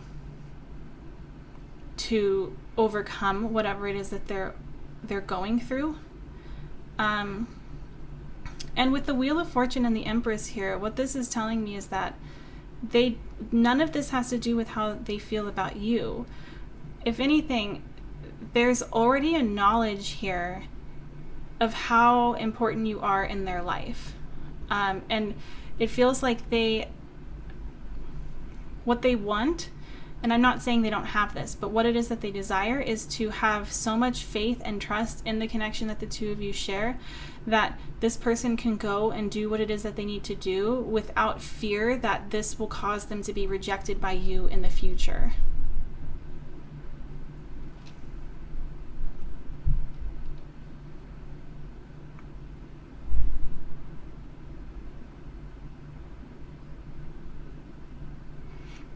[SPEAKER 1] to overcome whatever it is that they're going through. And with the Wheel of Fortune and the Empress here, what this is telling me is that none of this has to do with how they feel about you. If anything, there's already a knowledge here of how important you are in their life. And it feels like what they want, and I'm not saying they don't have this, but what it is that they desire is to have so much faith and trust in the connection that the two of you share, that this person can go and do what it is that they need to do without fear that this will cause them to be rejected by you in the future.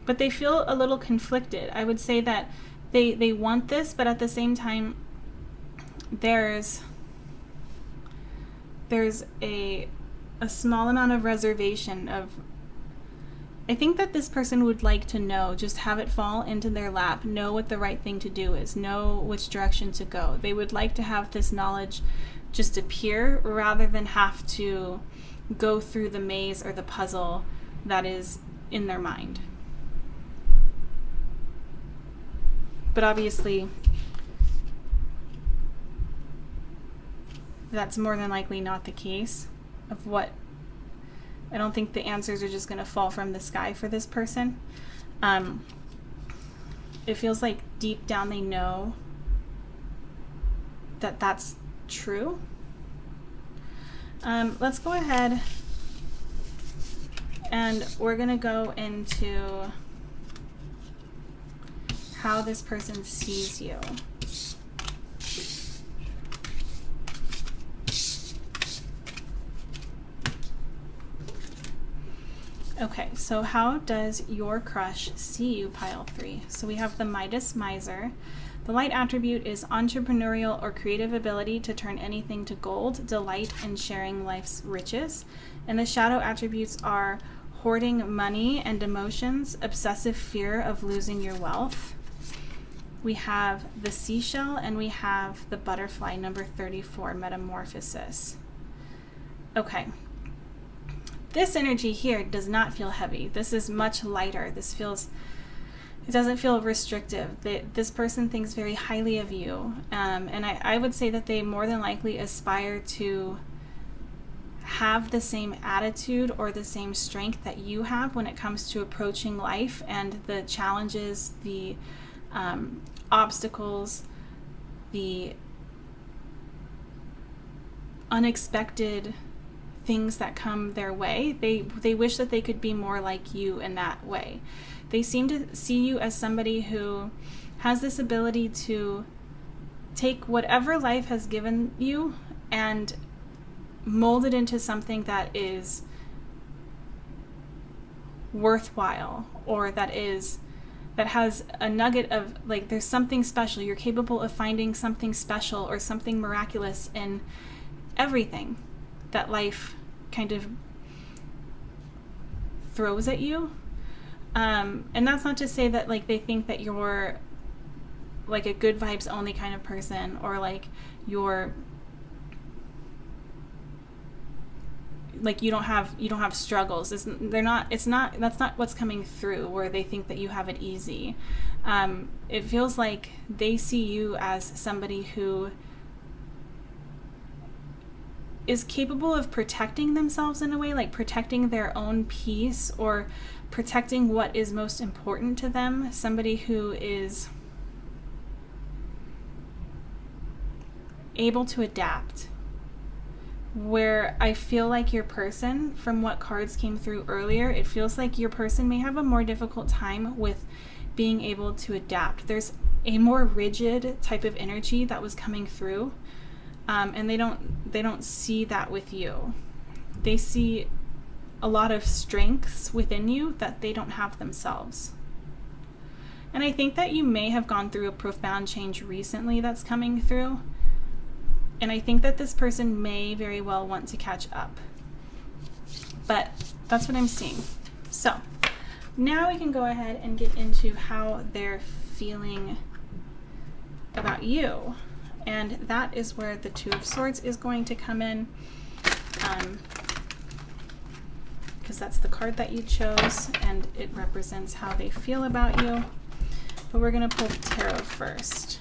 [SPEAKER 1] But they feel a little conflicted. I would say that they want this, but at the same time, there's a small amount of reservation of, I think that this person would like to know, just have it fall into their lap, know what the right thing to do is, know which direction to go. They would like to have this knowledge just appear rather than have to go through the maze or the puzzle that is in their mind. But obviously, that's more than likely not the case of what, I don't think the answers are just going to fall from the sky for this person. It feels like deep down they know that that's true. Let's go ahead and we're going to go into how this person sees you. Okay, so how does your crush see you, pile 3? So we have the Midas Miser. The light attribute is entrepreneurial or creative ability to turn anything to gold, delight in sharing life's riches. And the shadow attributes are hoarding money and emotions, obsessive fear of losing your wealth. We have the seashell, and we have the butterfly, number 34, metamorphosis. Okay. This energy here does not feel heavy. This is much lighter. It doesn't feel restrictive. This person thinks very highly of you. And I would say that they more than likely aspire to have the same attitude or the same strength that you have when it comes to approaching life and the challenges, the obstacles, the unexpected things that come their way. They wish that they could be more like you in that way. They seem to see you as somebody who has this ability to take whatever life has given you and mold it into something that is worthwhile, or that has a nugget of, like, there's something special. You're capable of finding something special or something miraculous in everything that life kind of throws at you. And that's not to say that, like, they think that you're like a good vibes only kind of person, or like you're like you don't have struggles. That's not what's coming through, where they think that you have it easy. It feels like they see you as somebody who is capable of protecting themselves in a way, like protecting their own peace or protecting what is most important to them. Somebody who is able to adapt. Where I feel like your person, from what cards came through earlier, it feels like your person may have a more difficult time with being able to adapt. There's a more rigid type of energy that was coming through, and they don't see that with you. They see a lot of strengths within you that they don't have themselves. And I think that you may have gone through a profound change recently that's coming through. And I think that this person may very well want to catch up. But that's what I'm seeing. So now we can go ahead and get into how they're feeling about you. And that is where the Two of Swords is going to come in. Because that's the card that you chose, and it represents how they feel about you. But we're going to pull the tarot first.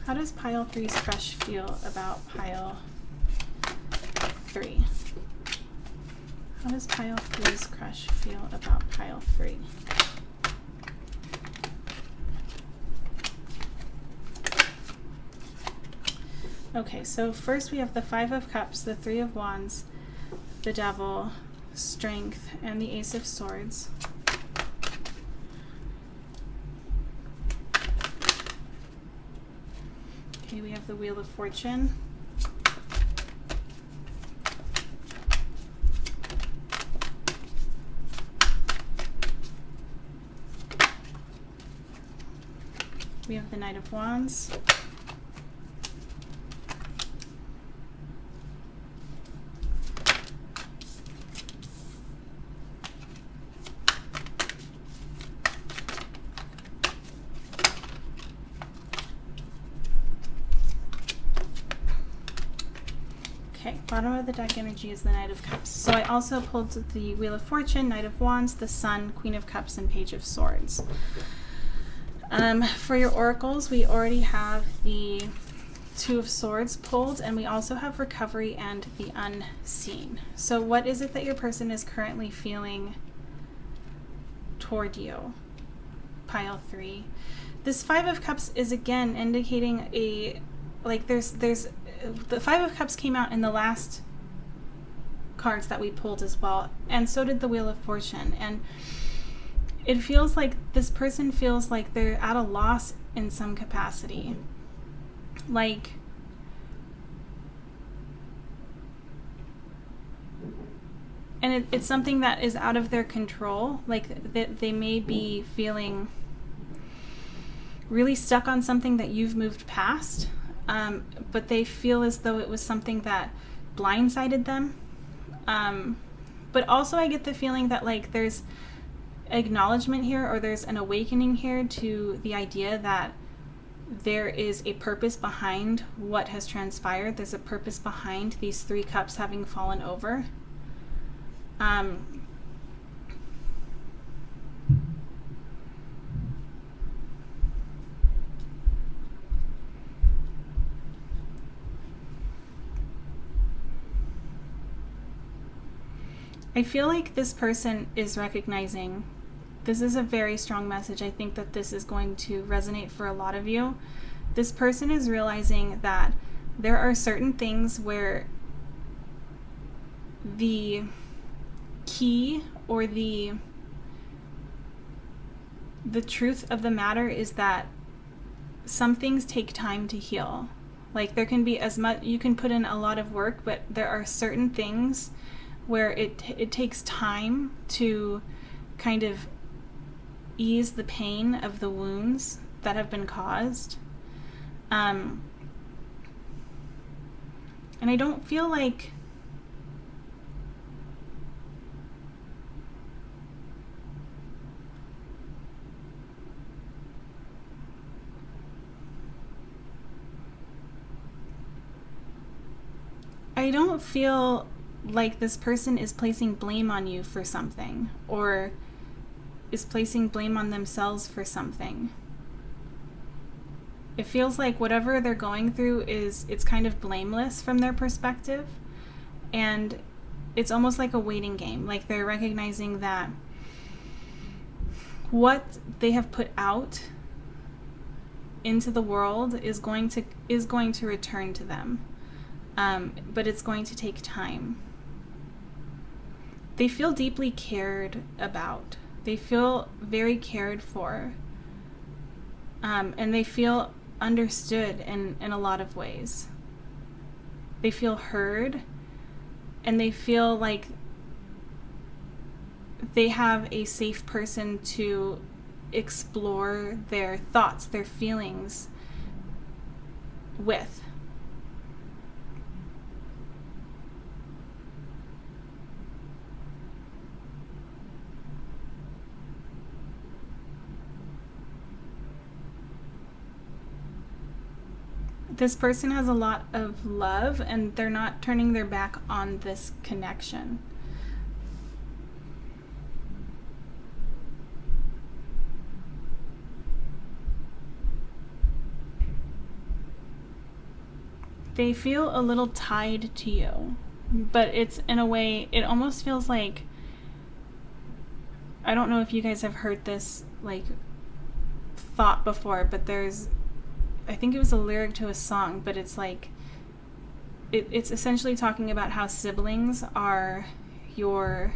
[SPEAKER 1] How does pile 3's crush feel about pile 3? How does pile 3's crush feel about pile 3? Okay, so first we have the 5 of Cups, the 3 of Wands, the Devil, Strength, and the Ace of Swords. Okay, we have the Wheel of Fortune. We have the Knight of Wands. Okay, bottom of the deck energy is the Knight of Cups. So I also pulled the Wheel of Fortune, Knight of Wands, the Sun, Queen of Cups, and Page of Swords. For your oracles, we already have the 2 of Swords pulled, and we also have Recovery and the Unseen. So what is it that your person is currently feeling toward you? Pile 3. This 5 of Cups is again indicating a, like there's the 5 of Cups came out in the last cards that we pulled as well, and so did the Wheel of Fortune. And it feels like this person feels like they're at a loss in some capacity. Like, and it's something that is out of their control. Like, they may be feeling really stuck on something that you've moved past, but they feel as though it was something that blindsided them. But also I get the feeling that, like, there's acknowledgement here, or there's an awakening here to the idea that there is a purpose behind what has transpired. There's a purpose behind these 3 cups having fallen over. I feel like this person is recognizing, this is a very strong message. I think that this is going to resonate for a lot of you. This person is realizing that there are certain things where the key, or the truth of the matter is that some things take time to heal. Like, there can be as much, you can put in a lot of work, but there are certain things where it takes time to kind of ease the pain of the wounds that have been caused. And I don't feel like this person is placing blame on you for something, or is placing blame on themselves for something. It feels like whatever they're going through it's kind of blameless from their perspective, and it's almost like a waiting game. Like, they're recognizing that what they have put out into the world is going to return to them, but it's going to take time. They feel deeply cared about. They feel very cared for, and they feel understood in a lot of ways. They feel heard, and they feel like they have a safe person to explore their thoughts, their feelings with. This person has a lot of love, and they're not turning their back on this connection. They feel a little tied to you. but it's in a way, it almost feels like, I don't know if you guys have heard this like thought before, but I think it was a lyric to a song, but it's like, it's essentially talking about how siblings are your,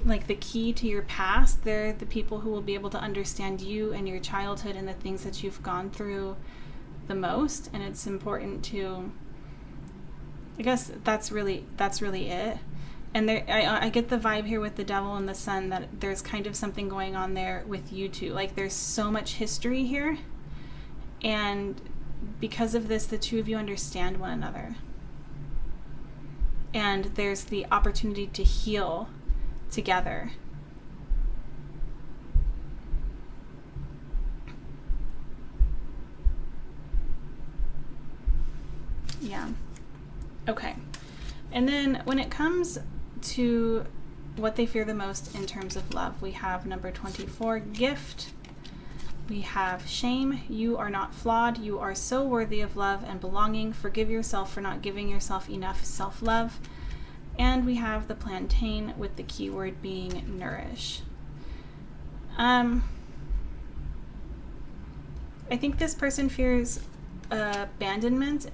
[SPEAKER 1] like, the key to your past. They're the people who will be able to understand you and your childhood and the things that you've gone through the most. And it's important to, I guess that's really it. And there, I get the vibe here with the devil and the sun that there's kind of something going on there with you two. Like, there's so much history here, and because of this, the two of you understand one another. And there's the opportunity to heal together. Yeah. Okay. And then when it comes to what they fear the most in terms of love, we have number 24, gift. We have shame. You are not flawed. You are so worthy of love and belonging. Forgive yourself for not giving yourself enough self-love. And we have the plantain with the keyword being nourish. I think this person fears abandonment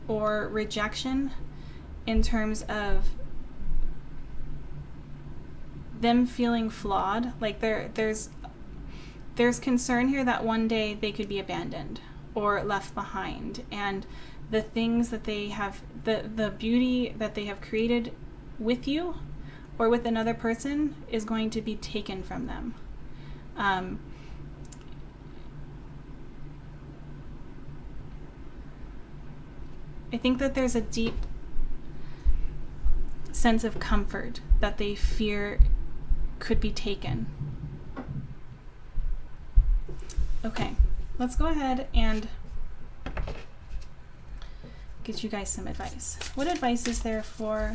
[SPEAKER 1] or rejection in terms of them feeling flawed. Like, there's concern here that one day they could be abandoned or left behind, and the things that they have, the beauty that they have created with you or with another person is going to be taken from them. I think that there's a deep sense of comfort that they fear could be taken. Okay, let's go ahead and get you guys some advice. What advice is there for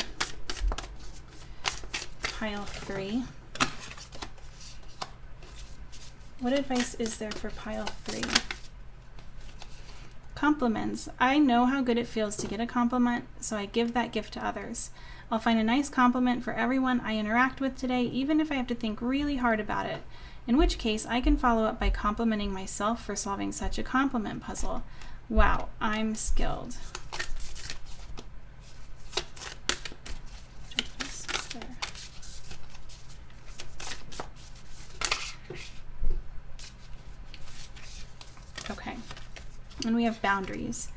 [SPEAKER 1] pile 3? What advice is there for pile 3? Compliments. I know how good it feels to get a compliment, so I give that gift to others. I'll find a nice compliment for everyone I interact with today, even if I have to think really hard about it, in which case I can follow up by complimenting myself for solving such a compliment puzzle. Wow, I'm skilled. Okay, and we have boundaries.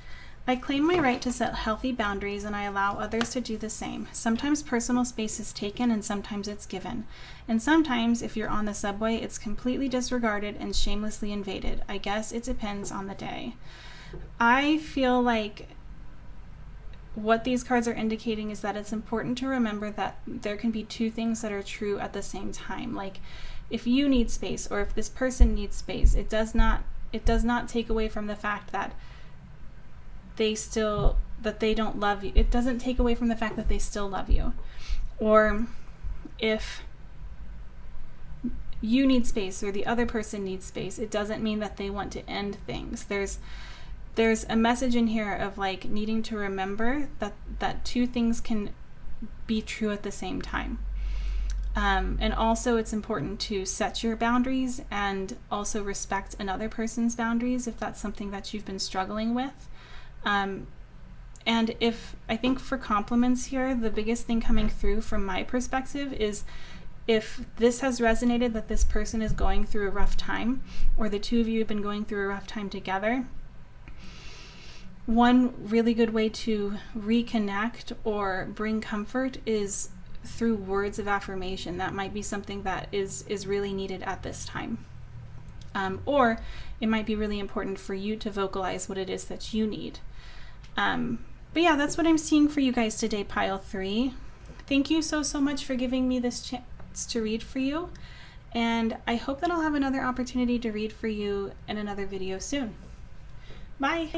[SPEAKER 1] I claim my right to set healthy boundaries, and I allow others to do the same. Sometimes personal space is taken and sometimes it's given. And sometimes, if you're on the subway, it's completely disregarded and shamelessly invaded. I guess it depends on the day. I feel like what these cards are indicating is that it's important to remember that there can be two things that are true at the same time. Like, if you need space or if this person needs space, it does not take away from the fact that they don't love you. It doesn't take away from the fact that they still love you. Or if you need space or the other person needs space, it doesn't mean that they want to end things. There's a message in here of like needing to remember that two things can be true at the same time. And also it's important to set your boundaries and also respect another person's boundaries if that's something that you've been struggling with. And I think for compliments here, the biggest thing coming through from my perspective is if this has resonated that this person is going through a rough time, or the two of you have been going through a rough time together, one really good way to reconnect or bring comfort is through words of affirmation. That might be something that is really needed at this time. Or it might be really important for you to vocalize what it is that you need. But yeah, that's what I'm seeing for you guys today, pile 3. Thank you so much for giving me this chance to read for you. And I hope that I'll have another opportunity to read for you in another video soon. Bye!